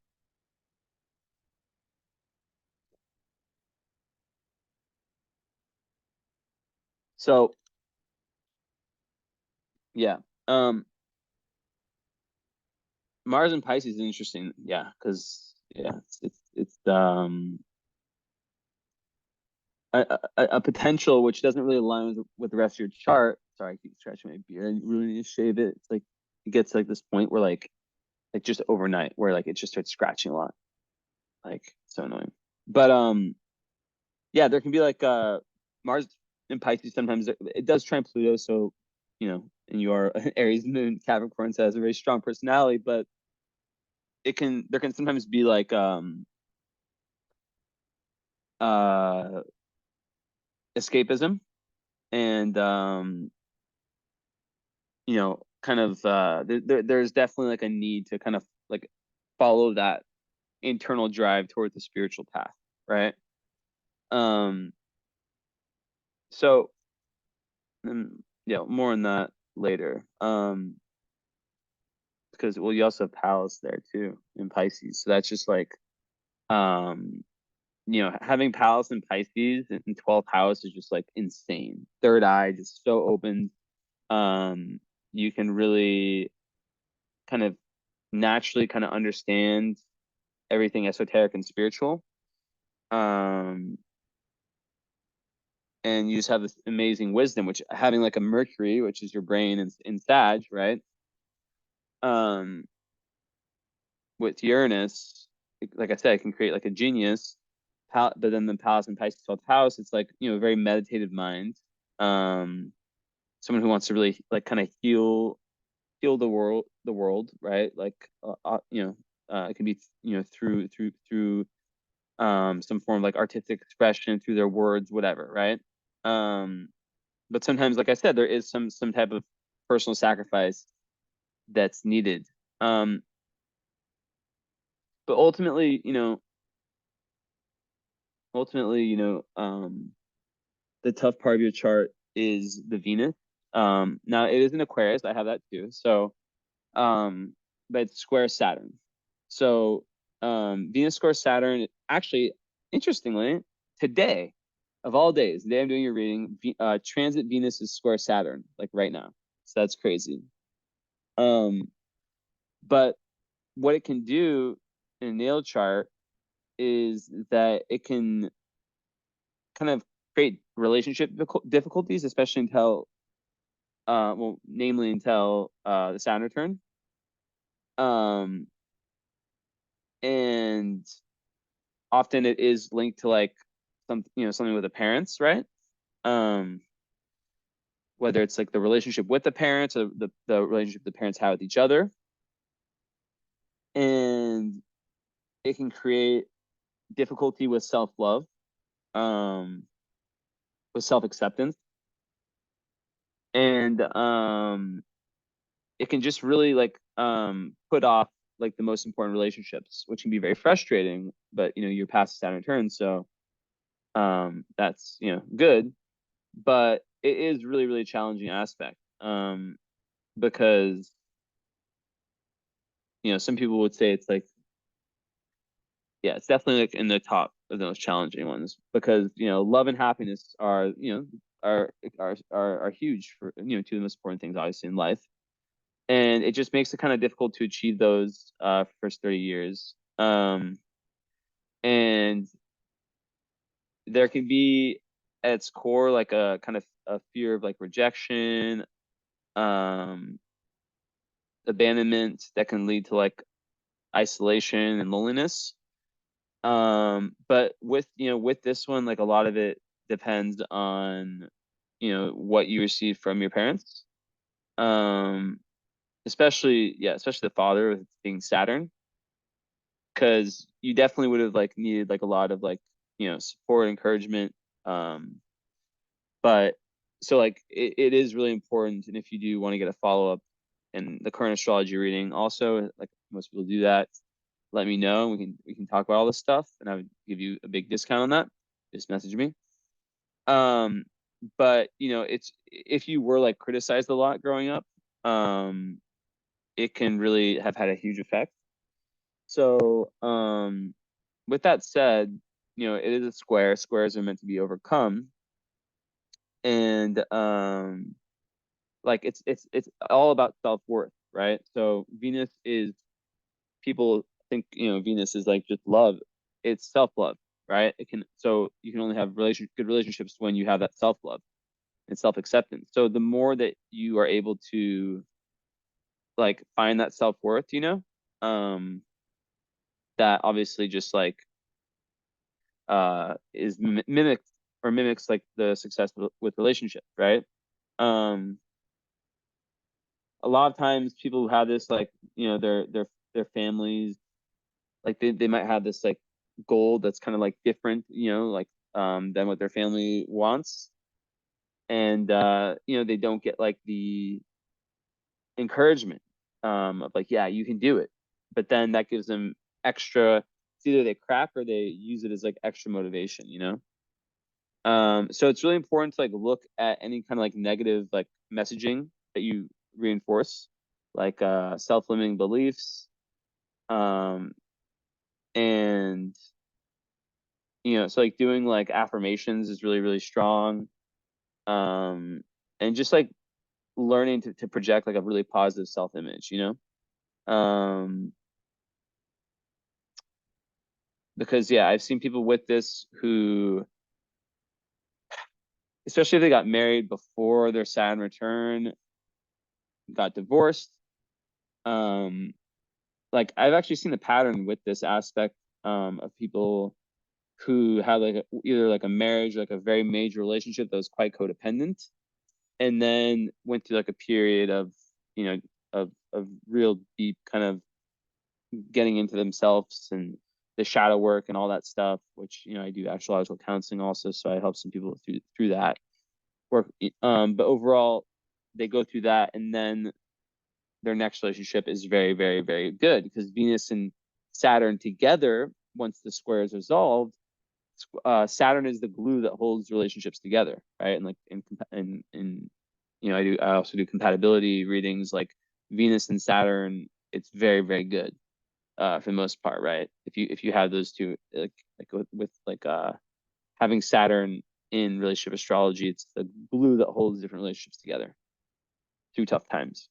So yeah, Mars and Pisces is interesting, yeah, because yeah, it's a potential which doesn't really align with the rest of your chart. Sorry, I keep scratching my beard. I really need to shave it. It's like it gets like this point where like just overnight where like it just starts scratching a lot. Like so annoying. But yeah, there can be like Mars and Pisces sometimes it does trine Pluto, so and you are an Aries moon Capricorn, so has a very strong personality, but there can sometimes be like uh escapism and kind of there's definitely like a need to kind of like follow that internal drive towards the spiritual path, right? um so yeah, more on that later. Because well, you also have Pallas there too in Pisces, so that's just like um having Pallas in Pisces in 12th house is just like insane. Third eye just so open. You can really kind of naturally kind of understand everything esoteric and spiritual. Um, and you just have this amazing wisdom, which having like a Mercury, which is your brain in Sag, right? Um, with Uranus, like I said, it can create like a genius. But then the Pallas and Pisces 12th house, it's like, a very meditative mind. Um, someone who wants to really like kind of heal the world, right? Like, it can be, through some form of like artistic expression through their words, whatever, right? But sometimes, like I said, there is some type of personal sacrifice that's needed. But ultimately, the tough part of your chart is the Venus. Now it is an Aquarius. I have that too. So, but it's square Saturn. So, Venus square Saturn. Actually, interestingly, today, of all days, the day I'm doing your reading, transit Venus is square Saturn, like right now. So that's crazy. But what it can do in a natal chart is that it can kind of create relationship difficulties, especially until, namely until the Saturn return. And often it is linked to like something with the parents, right? Um, whether it's like the relationship with the parents or the relationship the parents have with each other. And it can create difficulty with self-love, um, with self-acceptance. And it can just really like put off like the most important relationships, which can be very frustrating, but you're past Saturn return, so that's good. But it is really, really challenging aspect. Because, some people would say it's like, yeah, it's definitely like in the top of the most challenging ones, because, love and happiness are, are huge for, two of the most important things obviously in life. And it just makes it kind of difficult to achieve those first 30 years. And there can be at its core like a kind of a fear of like rejection, um, abandonment that can lead to like isolation and loneliness. But with this one, like a lot of it depends on, what you receive from your parents. Um, especially the father with being Saturn, because you definitely would have like needed like a lot of like, support, encouragement. Um, but so like it is really important. And if you do want to get a follow-up in the current astrology reading, also, like most people do that, let me know. We can talk about all this stuff, and I would give you a big discount on that. Just message me. Um, but it's, if you were like criticized a lot growing up, it can really have had a huge effect. So, with that said, it is a square. Squares are meant to be overcome, and like it's all about self-worth, right? So Venus is, people think, Venus is like just love. It's self-love, right? So you can only have good relationships when you have that self-love and self-acceptance. So the more that you are able to like find that self-worth, um, that obviously just like is mimics like the success with relationships, right? Um, a lot of times people who have this, like, their families, like they might have this like goal that's kind of like different, like than what their family wants. And they don't get like the encouragement of like, yeah, you can do it. But then that gives them extra, it's either they crack or they use it as like extra motivation. So it's really important to like look at any kind of like negative like messaging that you reinforce, like self-limiting beliefs, um and so like doing like affirmations is really, really strong. And just like learning to project like a really positive self-image. Because yeah, I've seen people with this who, especially if they got married before their Saturn return, got divorced. um like I've actually seen the pattern with this aspect, of people who had like either like a marriage, like a very major relationship that was quite codependent, and then went through like a period of, of real deep kind of getting into themselves and the shadow work and all that stuff, which, I do astrological counseling also, so I help some people through that work. But overall, they go through that, and then their next relationship is very, very, very good, because Venus and Saturn together, once the square is resolved, Saturn is the glue that holds relationships together, right? And like I also do compatibility readings, like Venus and Saturn. It's very, very good for the most part, right? If you have those two, like with like having Saturn in relationship astrology, it's the glue that holds different relationships together through tough times.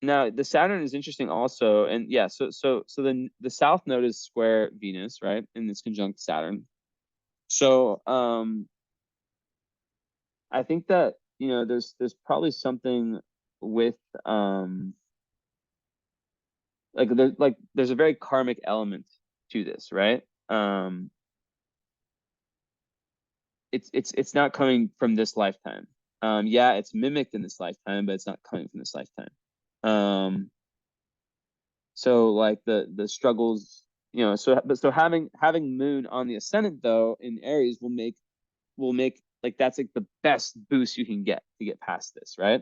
Now the Saturn is interesting also, and yeah, so then the South Node is square Venus, right? And it's conjunct Saturn. So I think that, there's probably something with there's a very karmic element to this, right? It's not coming from this lifetime. Yeah, it's mimicked in this lifetime, but it's not coming from this lifetime. So like the struggles, so having Moon on the ascendant though in Aries will make like, that's like the best boost you can get to get past this, right?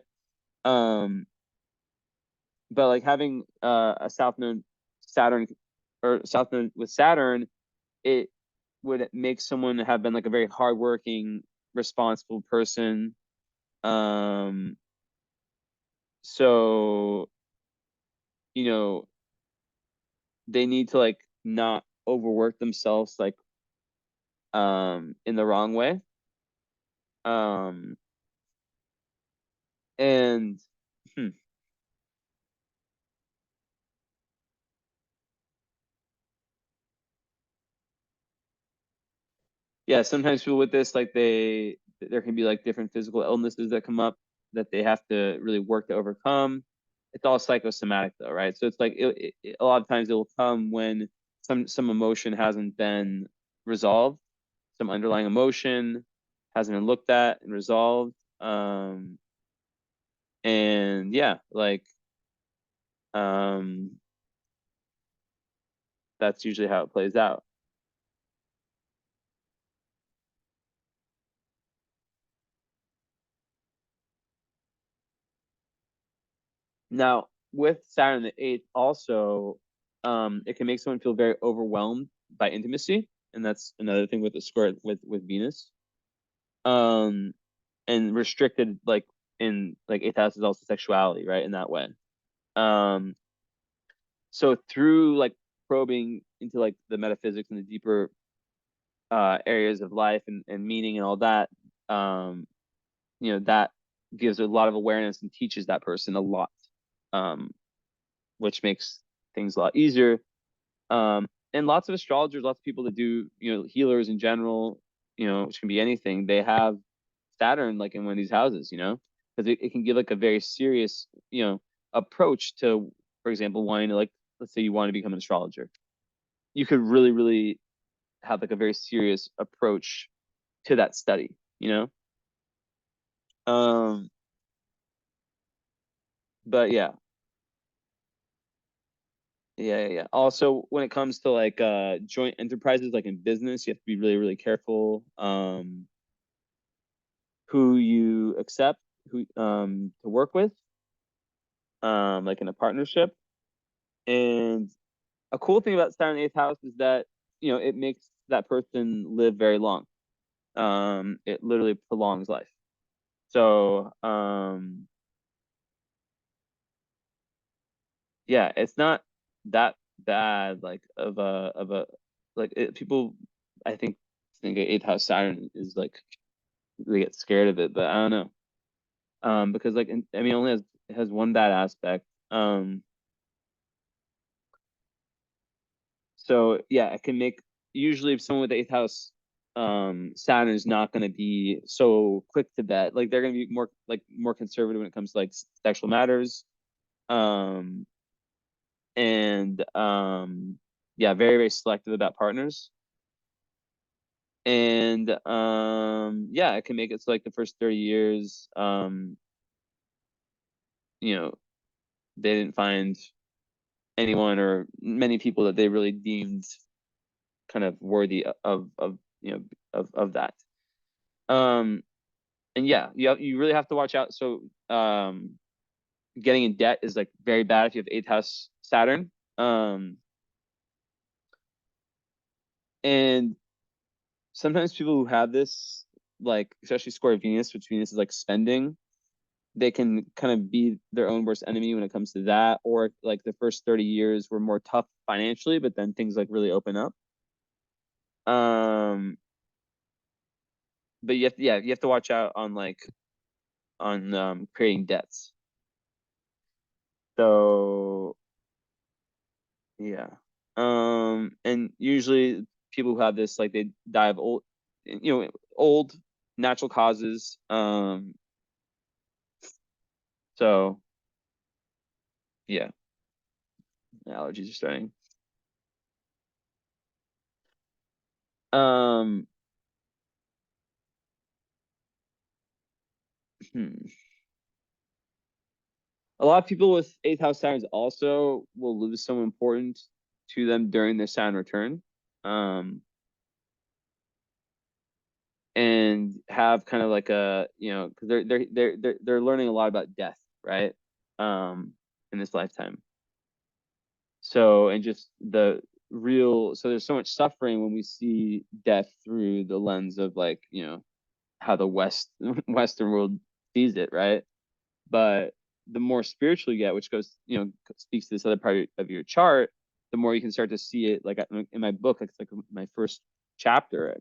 Um, but like having a South Node Saturn, or South Node with Saturn, it would make someone have been like a very hardworking, responsible person. So, you know, they need to like not overwork themselves like in the wrong way. Um and hmm, yeah, sometimes people with this like there can be like different physical illnesses that come up that they have to really work to overcome. It's all psychosomatic though, right? So it's like a lot of times it will come when some emotion hasn't been resolved, some underlying emotion hasn't been looked at and resolved. And yeah, like um that's usually how it plays out. Now, with Saturn the eighth, also, it can make someone feel very overwhelmed by intimacy, and that's another thing with the square with Venus. Um, and restricted like in like eighth house is also sexuality, right? In that way. Um, so through like probing into like the metaphysics and the deeper areas of life and meaning and all that, um, that gives a lot of awareness and teaches that person a lot. Um, which makes things a lot easier. And lots of astrologers, lots of people that do, healers in general, which can be anything, they have Saturn like in one of these houses, because it can give like a very serious, approach to, for example, wanting to like, let's say you want to become an astrologer. You could really, really have like a very serious approach to that study, you know? Um, but yeah, yeah. Also, when it comes to like joint enterprises, like in business, you have to be really, really careful who you accept who to work with, like in a partnership. And a cool thing about Saturn eighth house is that it makes that person live very long. It literally prolongs life. So yeah, it's not that bad like of a people I think eighth house Saturn is like they get scared of it, but I don't know. Because like I mean, only has it has one bad aspect. So yeah, it can make usually if someone with the eighth house Saturn is not going to be so quick to bet. Like they're going to be more conservative when it comes to like sexual matters. Um and yeah, very, very selective about partners. And yeah, it can make it so like the first 30 years you know, they didn't find anyone or many people that they really deemed kind of worthy of of that. Um, and yeah, you really have to watch out. So getting in debt is like very bad if you have eighth house Saturn. Um, and sometimes people who have this, like especially square Venus, which Venus is like spending, they can kind of be their own worst enemy when it comes to that. Or like the first 30 years were more tough financially, but then things like really open up. Um, but you have to watch out on like on creating debts. So yeah. And usually people who have this, like they die of old natural causes. So yeah, allergies are starting. Um, hmm. A lot of people with eighth house Saturns also will lose someone important to them during their Saturn return. Um, and have kind of like a because they're learning a lot about death, right? Um, in this lifetime. So and just the so there's so much suffering when we see death through the lens of like, how the Western world sees it, right? But the more spiritual you get, which goes, speaks to this other part of your chart, the more you can start to see it. Like in my book, it's like my first chapter.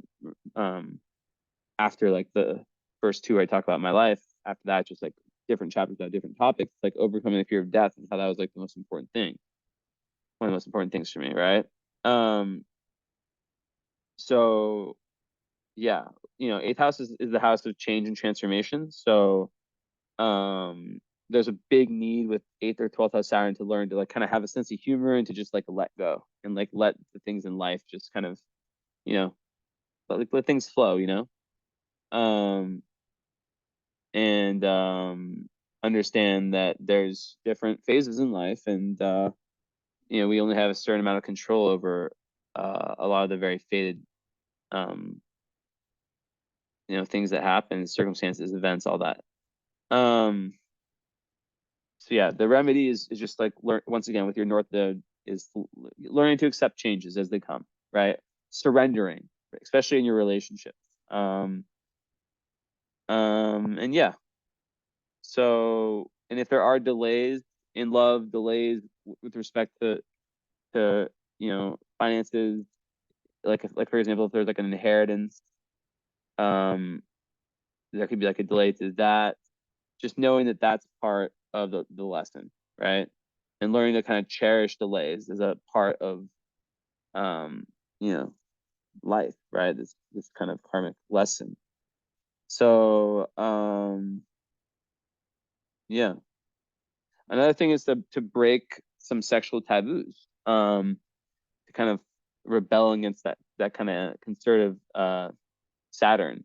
After like the first two, I talk about my life. After that, just like different chapters about different topics, like overcoming the fear of death and how that was like the most important thing, one of the most important things for me, right? So yeah, eighth house is the house of change and transformation. So there's a big need with eighth or 12th house Saturn to learn to like kind of have a sense of humor and to just like let go and like let the things in life just kind of, let things flow, um, and understand that there's different phases in life, and we only have a certain amount of control over a lot of the very fated um, things that happen, circumstances, events, all that. So yeah, the remedy is just like once again with your north node is learning to accept changes as they come, right? Surrendering, especially in your relationships. And yeah, so and if there are delays in love, delays with respect to finances, like for example, if there's like an inheritance, um, there could be like a delay to that. Just knowing that that's part of the lesson, right? And learning to kind of cherish delays is a part of um, life, right? This kind of karmic lesson. So yeah. Another thing is to break some sexual taboos, to kind of rebel against that kind of conservative Saturn.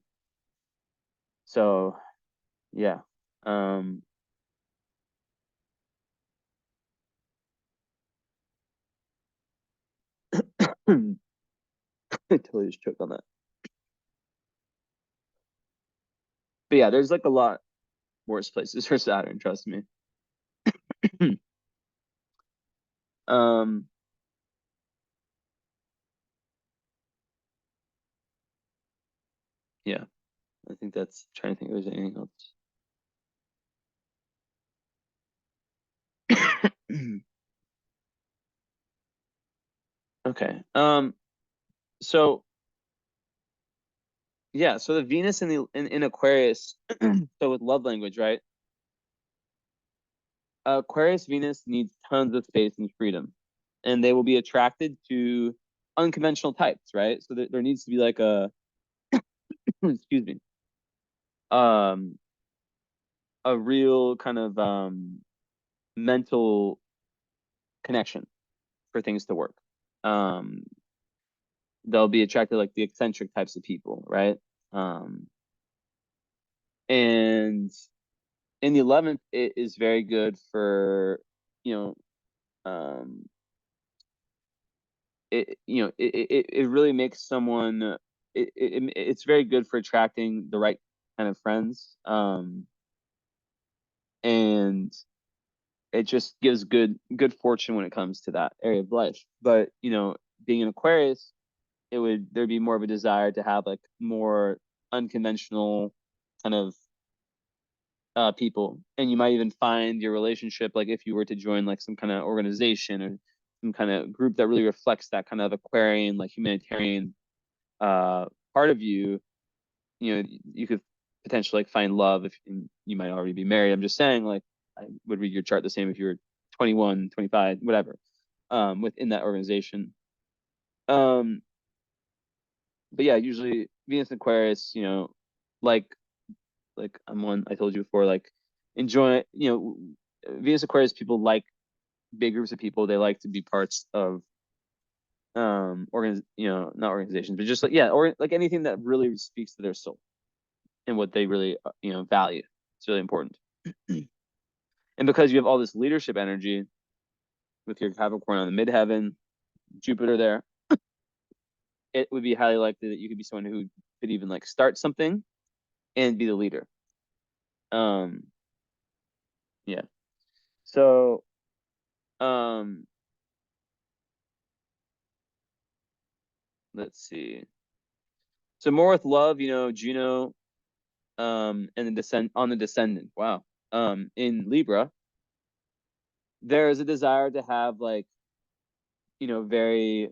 So yeah. Um I totally just choked on that. But yeah, there's like a lot worse places for Saturn, trust me. um yeah, I think that's trying to think if there's anything else. Okay. So yeah, so the Venus in Aquarius, so with love language, right? Aquarius Venus needs tons of space and freedom, and they will be attracted to unconventional types, right? So there needs to be like a excuse me, um, a real kind of mental connection for things to work. Um, they'll be attracted like the eccentric types of people, right? Um, and in the 11th, it is very good for you know um it really makes someone it's very good for attracting the right kind of friends, and it just gives good fortune when it comes to that area of life. But being an Aquarius, there'd be more of a desire to have like more unconventional kind of people, and you might even find your relationship, like if you were to join like some kind of organization or some kind of group that really reflects that kind of Aquarian, like humanitarian uh part of you, you could potentially like find love if you might already be married. I'm just saying, like, I would read your chart the same if you were 21, 25, whatever, within that organization. um but yeah, usually Venus and Aquarius, like I'm one I told you before, like enjoy, Venus Aquarius people like big groups of people. They like to be parts of not organizations, but just like, yeah, or like anything that really speaks to their soul and what they really value. It's really important. And because you have all this leadership energy with your Capricorn on the midheaven, Jupiter there, it would be highly likely that you could be someone who could even like start something and be the leader. um yeah. So um let's see. So more with love, Juno, and the descendant. Wow. In Libra, there is a desire to have like, very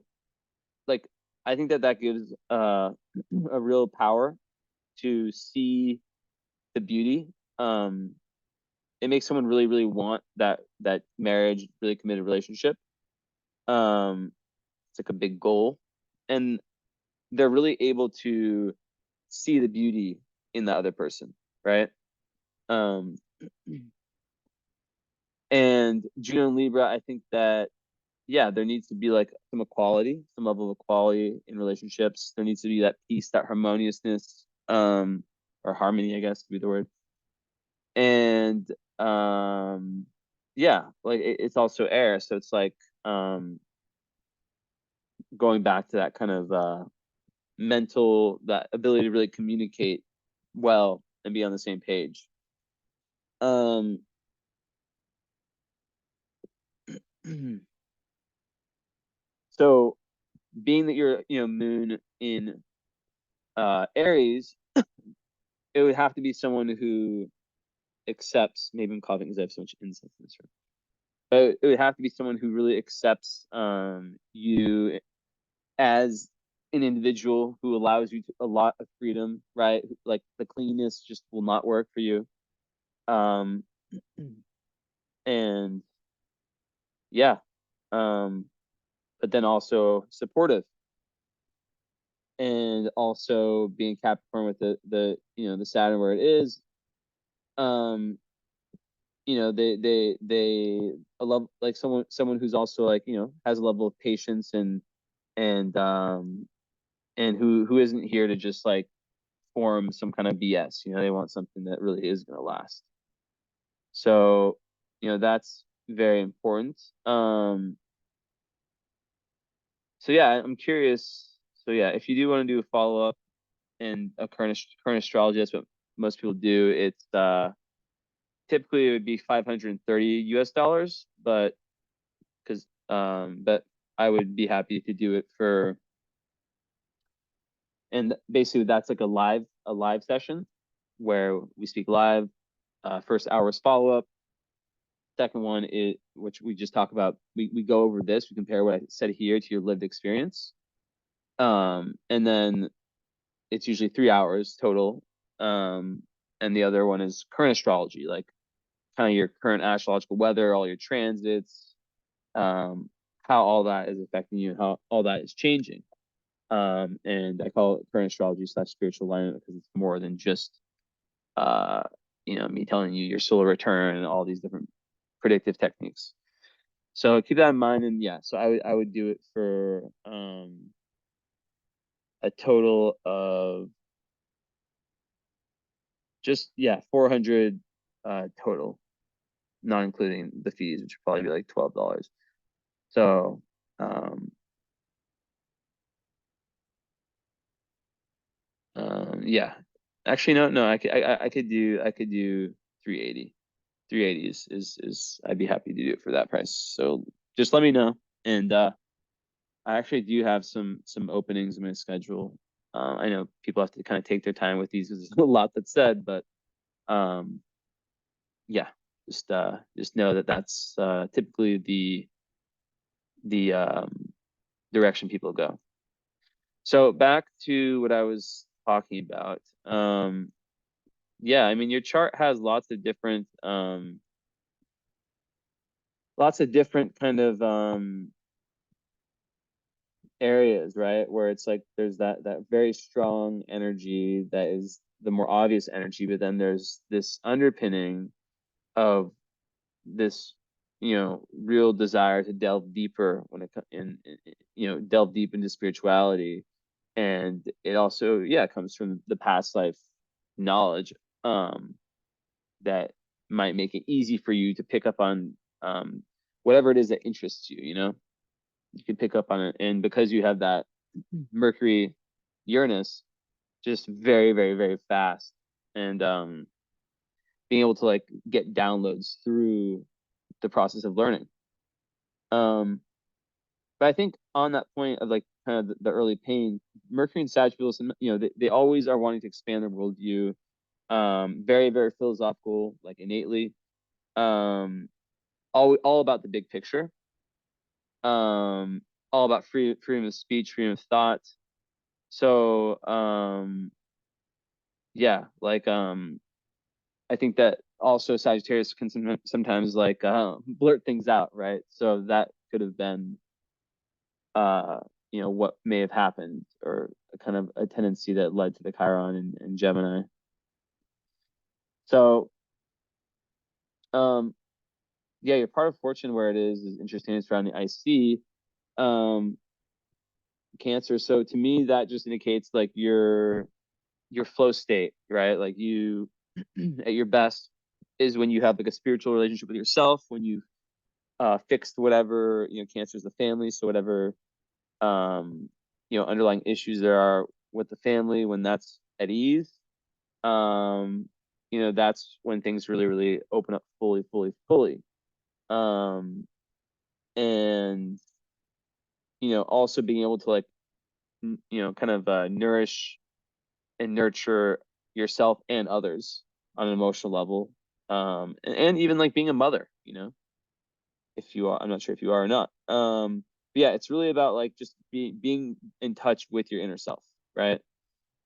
like, I think that gives a real power to see the beauty. It makes someone really, really want that marriage, really committed relationship. It's like a big goal, and they're really able to see the beauty in the other person, right? Um, and Juno and Libra, I think that yeah, there needs to be like some equality, some level of equality in relationships. There needs to be that peace, that harmoniousness, or harmony, I guess would be the word. And yeah, like it's also air, so it's like going back to that kind of mental, that ability to really communicate well and be on the same page. So being that you're, moon in Aries, it would have to be someone who accepts, maybe I'm coughing because I have so much incense in this room, but it would have to be someone who really accepts you as an individual, who allows you a lot of freedom, right? Like the cleanness just will not work for you. Um, and yeah, but then also supportive, and also being Capricorn with the Saturn where it is. Um, they love like someone who's also like, has a level of patience, and who isn't here to just like form some kind of BS. They want something that really is going to last. So, that's very important. So yeah, I'm curious. So yeah, if you do want to do a follow up and a current astrology, that's what most people do. It's typically it would be 530 US dollars, but I would be happy to do it for, and basically that's like a live session where we speak live. First hour is follow up. Second one is, which we just talk about, we go over this, we compare what I said here to your lived experience. And then it's usually 3 hours total. And the other one is current astrology, like kind of your current astrological weather, all your transits, how all that is affecting you, how all that is changing. And I call it current astrology / spiritual alignment because it's more than just me telling you your solar return and all these different predictive techniques. So keep that in mind. And yeah, so I would do it for a total of just 400 total, not including the fees, which would probably be like $12. So yeah, actually no, I could do 380. 380 is I'd be happy to do it for that price. So just let me know. And I actually do have some openings in my schedule. I know people have to kind of take their time with these because there's a lot that's said, but um, yeah, just know that that's typically the direction people go. So back to what I was talking about. Yeah, I mean your chart has lots of different kind of areas, right? Where it's like there's that very strong energy that is the more obvious energy, but then there's this underpinning of this, real desire to delve deeper when it delve deep into spirituality. And it also, yeah, comes from the past life knowledge, that might make it easy for you to pick up on whatever it is that interests you. You can pick up on it, and because you have that Mercury Uranus just very, very, very fast, and being able to like get downloads through the process of learning. But I think on that point of like kind of the early pain. Mercury and Sag people, they always are wanting to expand their worldview. Very, very philosophical, like innately. All about the big picture. All about freedom of speech, freedom of thought. So, yeah, like, I think that also Sagittarius can sometimes like blurt things out, right? So that could have been, uh, what may have happened, or a kind of a tendency that led to the Chiron and Gemini. So, yeah, your part of fortune where it is interesting. It's around the IC, Cancer. So to me, that just indicates like your flow state, right? Like you at your best is when you have like a spiritual relationship with yourself, when you've fixed whatever, Cancer is the family, so whatever underlying issues there are with the family, when that's at ease, that's when things really, really open up fully, fully, fully. And also being able to like kind of nourish and nurture yourself and others on an emotional level, and even like being a mother, if you are. I'm not sure if you are or not. But yeah, it's really about like just being in touch with your inner self, right?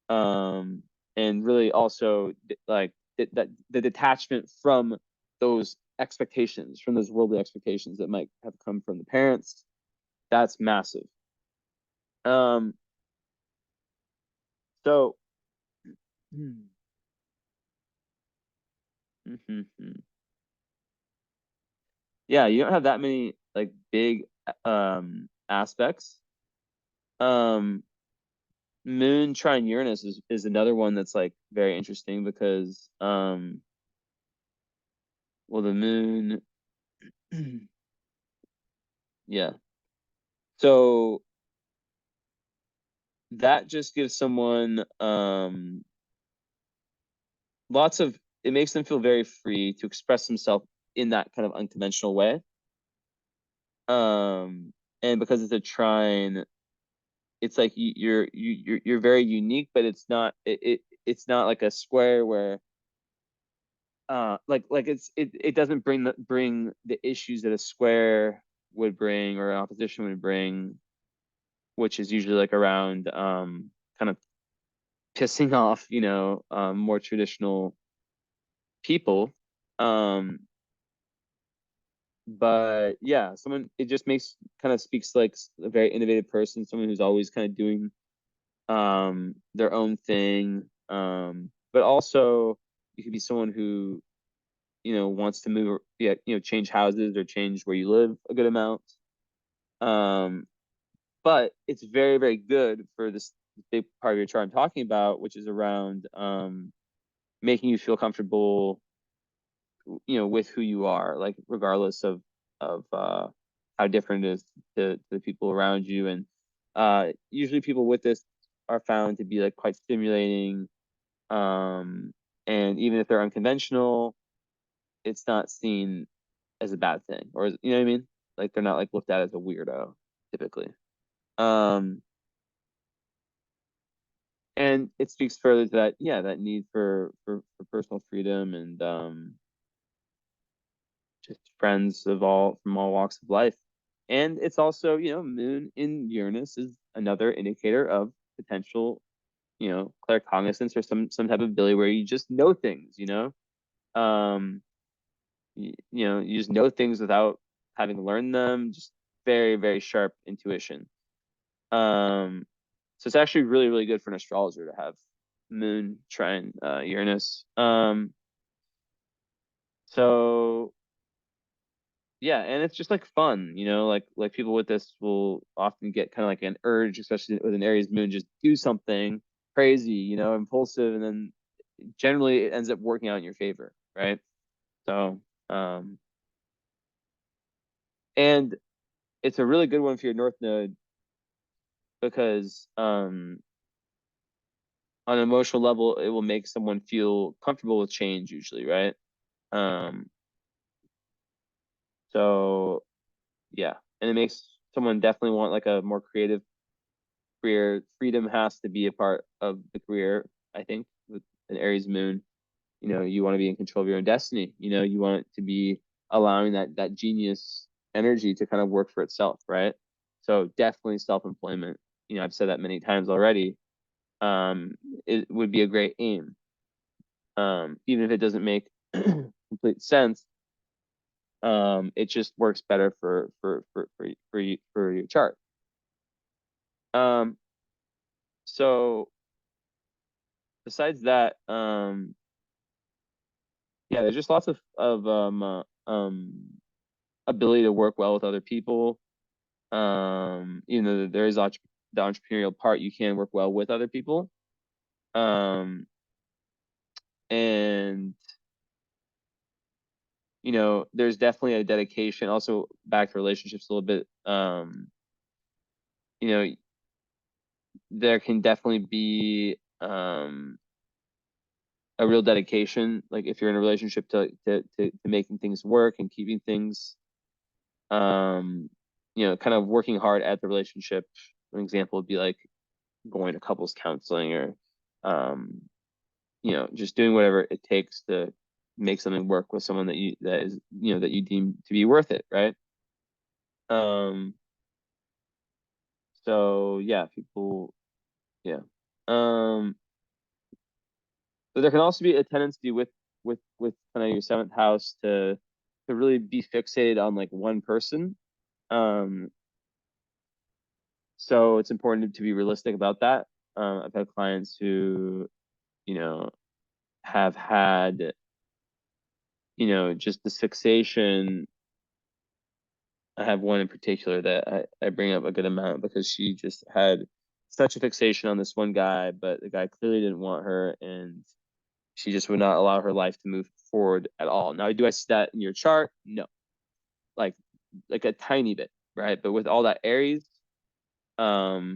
And really also like that the detachment from those expectations, from those worldly expectations that might have come from the parents. That's massive. um so yeah, you don't have that many like big aspects. um Moon trine Uranus is another one that's like very interesting because well, the moon yeah, so that just gives someone lots of, it makes them feel very free to express themselves in that kind of unconventional way. And because it's a trine, it's like you're very unique, but it's not like a square where like it doesn't bring the issues that a square would bring or an opposition would bring, which is usually like around kind of pissing off more traditional people. um but yeah, someone, it just makes, kind of speaks like a very innovative person, someone who's always kind of doing their own thing. But also you could be someone who wants to move, yeah, change houses or change where you live a good amount. um but it's very, very good for this big part of your chart I'm talking about, which is around making you feel comfortable with who you are, like regardless of how different it is to the people around you. And usually people with this are found to be like quite stimulating. um and even if they're unconventional, it's not seen as a bad thing, or you know what I mean, like they're not like looked at as a weirdo typically. um and it speaks further to that, yeah, that need for personal freedom, and just friends of all, from all walks of life. And it's also, moon in Uranus is another indicator of potential, claircognizance, or some type of ability where you just know things, um you just know things without having learned them. Just very, very sharp intuition. um so it's actually really, really good for an astrologer to have moon trine Uranus. So yeah, and it's just like fun, like people with this will often get kind of like an urge, especially with an Aries moon, just do something crazy, impulsive, and then generally it ends up working out in your favor, right? So um and it's a really good one for your North Node because on an emotional level it will make someone feel comfortable with change usually, right? um so yeah, and it makes someone definitely want like a more creative career. Freedom has to be a part of the career, I think, with an Aries moon. You want to be in control of your own destiny. You want it to be allowing that genius energy to kind of work for itself, right? So definitely self-employment. I've said that many times already. It would be a great aim. Even if it doesn't make complete sense, it just works better for your chart. So besides that, yeah, there's just lots of ability to work well with other people. Even though there is the entrepreneurial part, you can work well with other people. And there's definitely a dedication. Also, back to relationships a little bit. There can definitely be a real dedication, like if you're in a relationship, to making things work and keeping things, kind of working hard at the relationship. An example would be like going to couples counseling, or just doing whatever it takes to make something work with someone that you deem to be worth it, right? So yeah, people, yeah. But there can also be a tendency with kind of your seventh house to really be fixated on like one person. So it's important to be realistic about that. I've had clients who, have had, just this fixation. I have one in particular that I bring up a good amount, because she just had such a fixation on this one guy, but the guy clearly didn't want her, and she just would not allow her life to move forward at all. Now, do I see that in your chart? No, like a tiny bit, right? But with all that Aries, I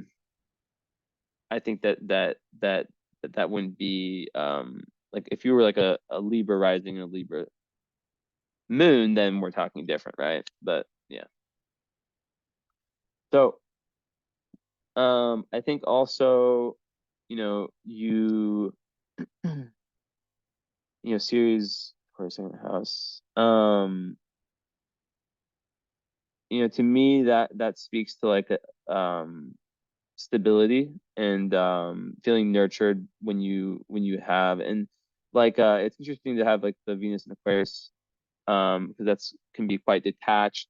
think that wouldn't be, like if you were like a Libra rising and a Libra moon, then we're talking different, right? But yeah. So I think also, you series for a second house. To me, that speaks to like stability and feeling nurtured when you have, and like it's interesting to have like the Venus and Aquarius, because that's can be quite detached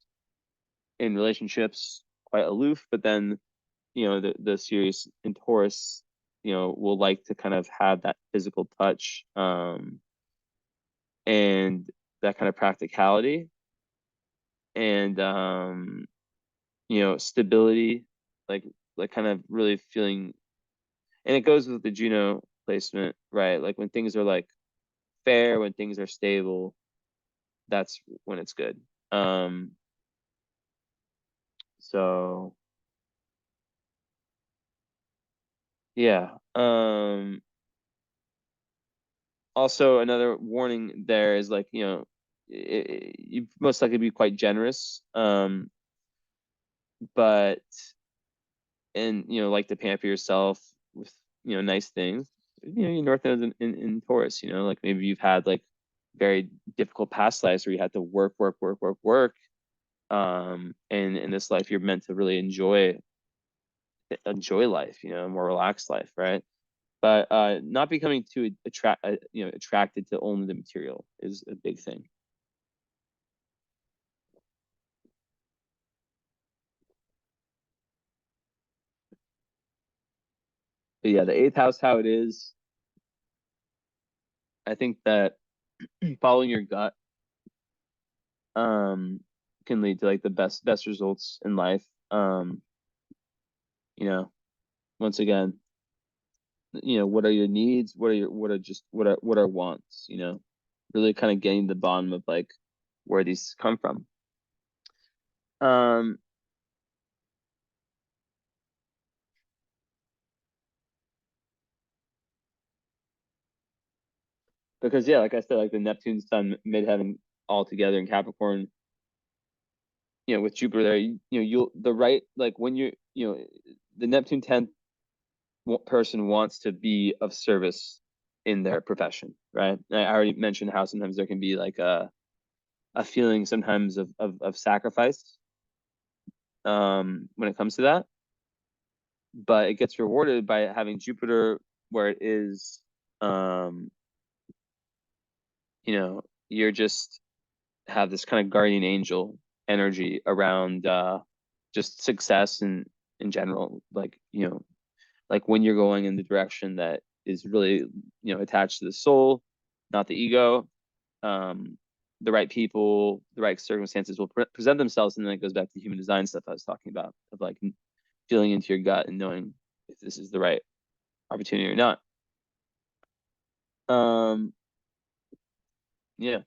in relationships, quite aloof, but then the Sirius in Taurus, will like to kind of have that physical touch, and that kind of practicality, and stability, like kind of really feeling. And it goes with the Juno placement, right? Like when things are like fair, when things are stable, that's when it's good. So yeah. Also, another warning there is like, you most likely be quite generous, but and like to pamper yourself with nice things. Your North Node in Taurus. Like maybe you've had like very difficult past lives where you had to work, work, work, work, work. And in this life, you're meant to really enjoy life. A more relaxed life, right? But not becoming too attracted to only the material is a big thing. But yeah, the eighth house, how it is, I think that following your gut um can lead to like the best results in life. You know, once again, what are your needs? What are wants? Really kind of getting the bottom of like where these come from. Um, because yeah, like I said, like the Neptune Sun midheaven all together in Capricorn, with Jupiter there, you'll the right, like when you're, the Neptune 10th person wants to be of service in their profession, right? I already mentioned how sometimes there can be like a feeling sometimes of sacrifice when it comes to that, but it gets rewarded by having Jupiter where it is, you're just have this kind of guardian angel energy around just success and in general, like like when you're going in the direction that is really attached to the soul, not the ego. The right people, the right circumstances will present themselves, and then it goes back to human design stuff I was talking about, of like feeling into your gut and knowing if this is the right opportunity or not. Yeah.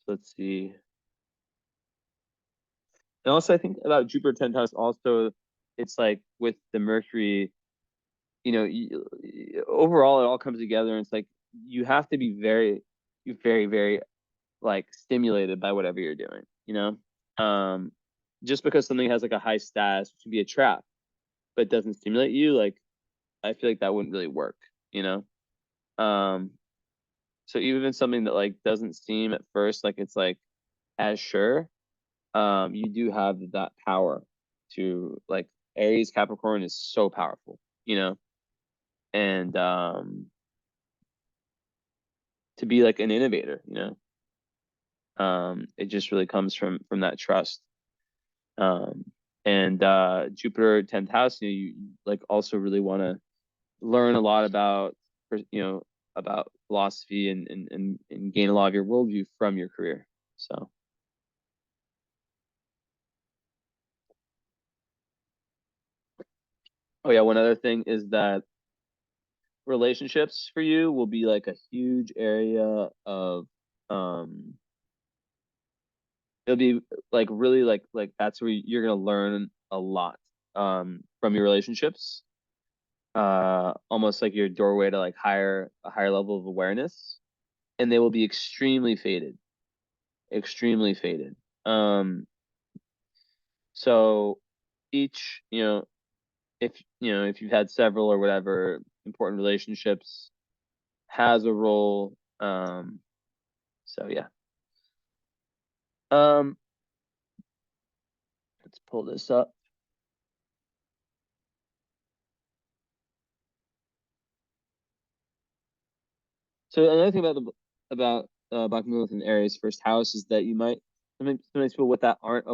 So let's see. And also, I think about Jupiter 10th house. Also, it's like with the Mercury, overall, it all comes together, and it's like you have to be very, very like stimulated by whatever you're doing. Just because something has like a high status, which can be a trap, but it doesn't stimulate you, like I feel like that wouldn't really work. You know. Um, so even something that like doesn't seem at first like it's like as sure, you do have that power to like Aries Capricorn is so powerful, and to be like an innovator, it just really comes from that trust. Um, and Jupiter 10th house, you like also really want to learn a lot about about philosophy and gain a lot of your worldview from your career. So oh yeah, one other thing is that relationships for you will be like a huge area of um it'll be like really like that's where you're gonna learn a lot from your relationships, almost like your doorway to like a higher level of awareness, and they will be extremely faded. So each if you've had several or whatever important relationships has a role. So yeah. um let's pull this up. So another thing about Black Moon within Aries first house is that you might sometimes people with that aren't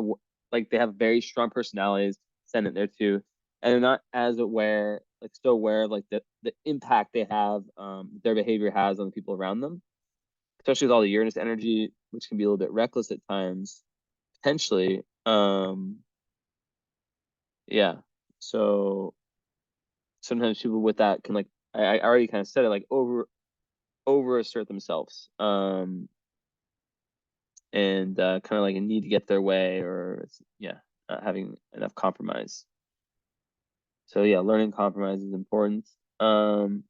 like they have very strong personalities, send it there too, and they're not as aware, like still aware of like the impact they have, their behavior has on the people around them, especially with all the Uranus energy, which can be a little bit reckless at times, potentially. Yeah. So sometimes people with that can like I already kind of said it, like over assert themselves. And kind of like a need to get their way, or yeah, not having enough compromise. So yeah, learning compromise is important. Um,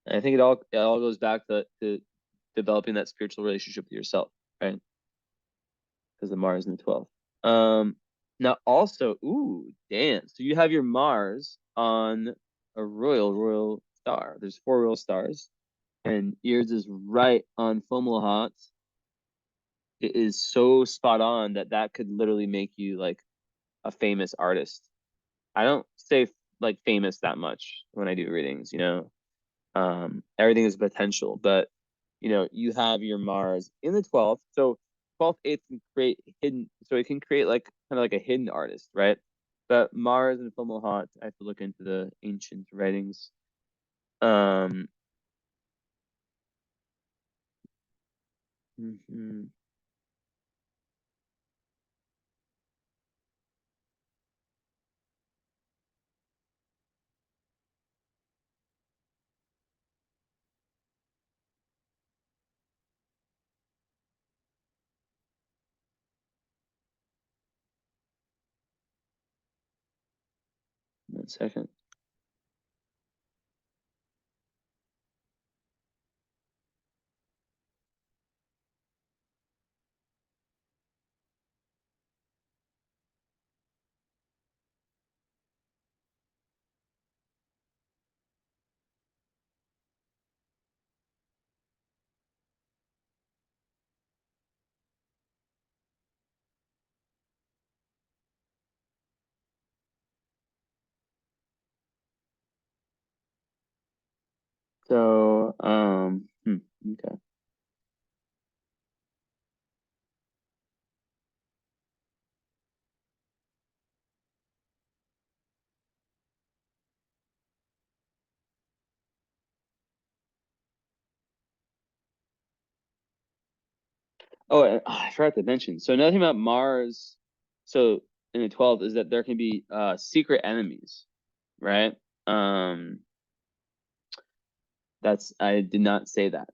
I think it all goes back to developing that spiritual relationship with yourself, right? Because the Mars in the 12th. Now also, ooh, damn. So you have your Mars on a royal star. There's four royal stars, and yours is right on Fomalhaut. It is so spot on that that could literally make you like a famous artist. I don't say like famous that much when I do readings, everything is potential, but you have your Mars in the 12th. So 12th, 8th can create hidden, so it can create like kind of like a hidden artist, right? But Mars and Fomalhaut, I have to look into the ancient writings. Um, mhm, 1 second. So, okay. Oh, and, I forgot to mention. So another thing about Mars, so in the 12th is that there can be secret enemies, right? Um, that's I did not say that.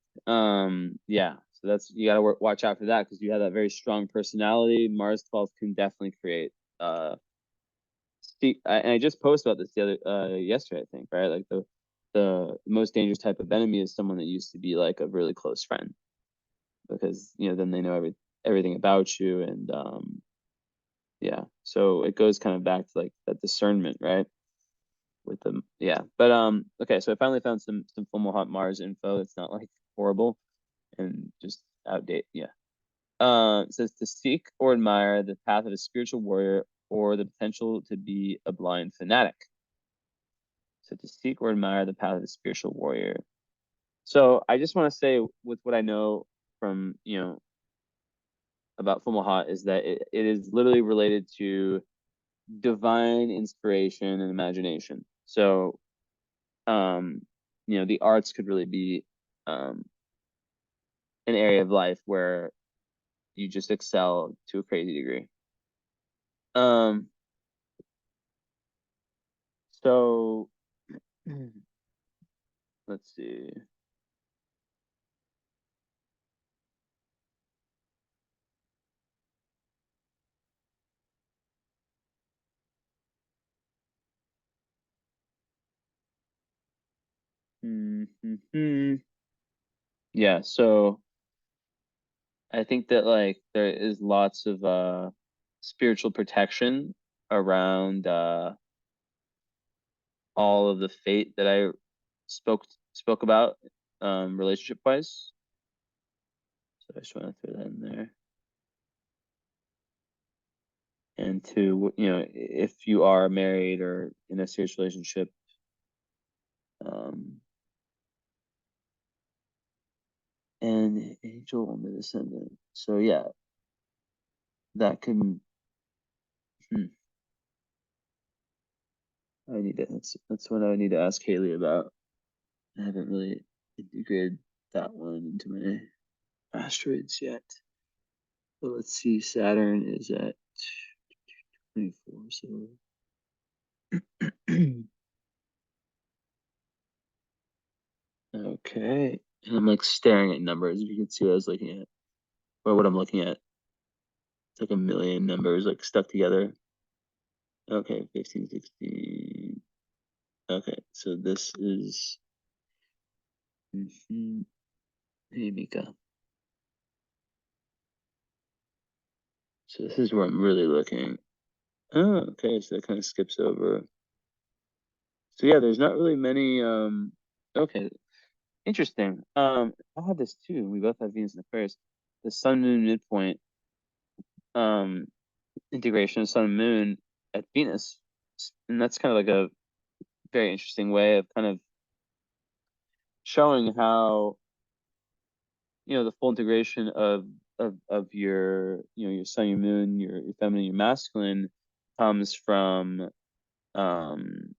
Yeah, so that's you got to watch out for that because you have that very strong personality. Mars 12th can definitely create and I just posted about this the other yesterday, I think, right? Like the most dangerous type of enemy is someone that used to be like a really close friend because then they know everything about you and yeah. So it goes kind of back to like that discernment, right? With them, yeah. But okay, so I finally found some Full Hot Mars info. It's not like horrible and just outdate. Yeah. It says to seek or admire the path of a spiritual warrior or the potential to be a blind fanatic. So to seek or admire the path of a spiritual warrior. So I just want to say with what I know from about Fumahat is that it is literally related to divine inspiration and imagination. So the arts could really be um an area of life where you just excel to a crazy degree. Um so let's see. Mm-hmm. Yeah, so I think that like there is lots of spiritual protection around all of the fate that I spoke about relationship wise. So I just want to throw that in there. And to if you are married or in a serious relationship, um, and angel on the descendant. So yeah, that can. Hmm, I need to. That's what I need to ask Haley about. I haven't really integrated that one into my asteroids yet. But let's see. Saturn is at 24. So okay, and I'm like staring at numbers. If you can see what I was looking at, or what I'm looking at. It's like a million numbers like stuck together. Okay, 15, 16. Okay, so this is hey Mika. So this is where I'm really looking. Oh, okay, so that kind of skips over. So yeah, there's not really many okay, interesting. I had this too. We both have Venus in Aquarius. The Sun Moon midpoint um integration of Sun and Moon at Venus. And that's kind of like a very interesting way of kind of showing how the full integration of your your sun, your moon, your feminine, your masculine comes from um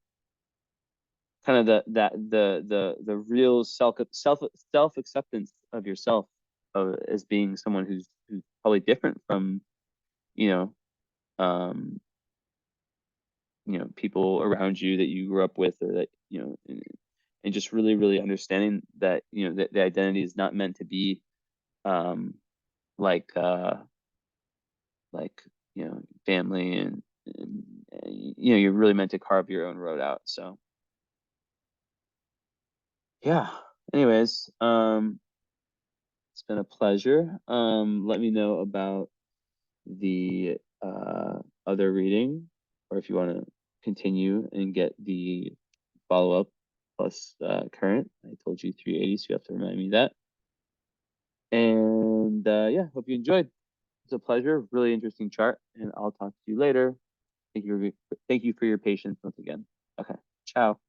kind of the real self acceptance of yourself as being someone who's probably different from you know um people around you that you grew up with or that and just really understanding that that the identity is not meant to be um like like family and you're really meant to carve your own road out. So yeah, anyways, it's been a pleasure. Let me know about the other reading, or if you want to continue and get the follow-up plus current. I told you 380, so you have to remind me that. And yeah, hope you enjoyed. It's a pleasure. Really interesting chart, and I'll talk to you later. Thank you for your patience once again. Okay, ciao.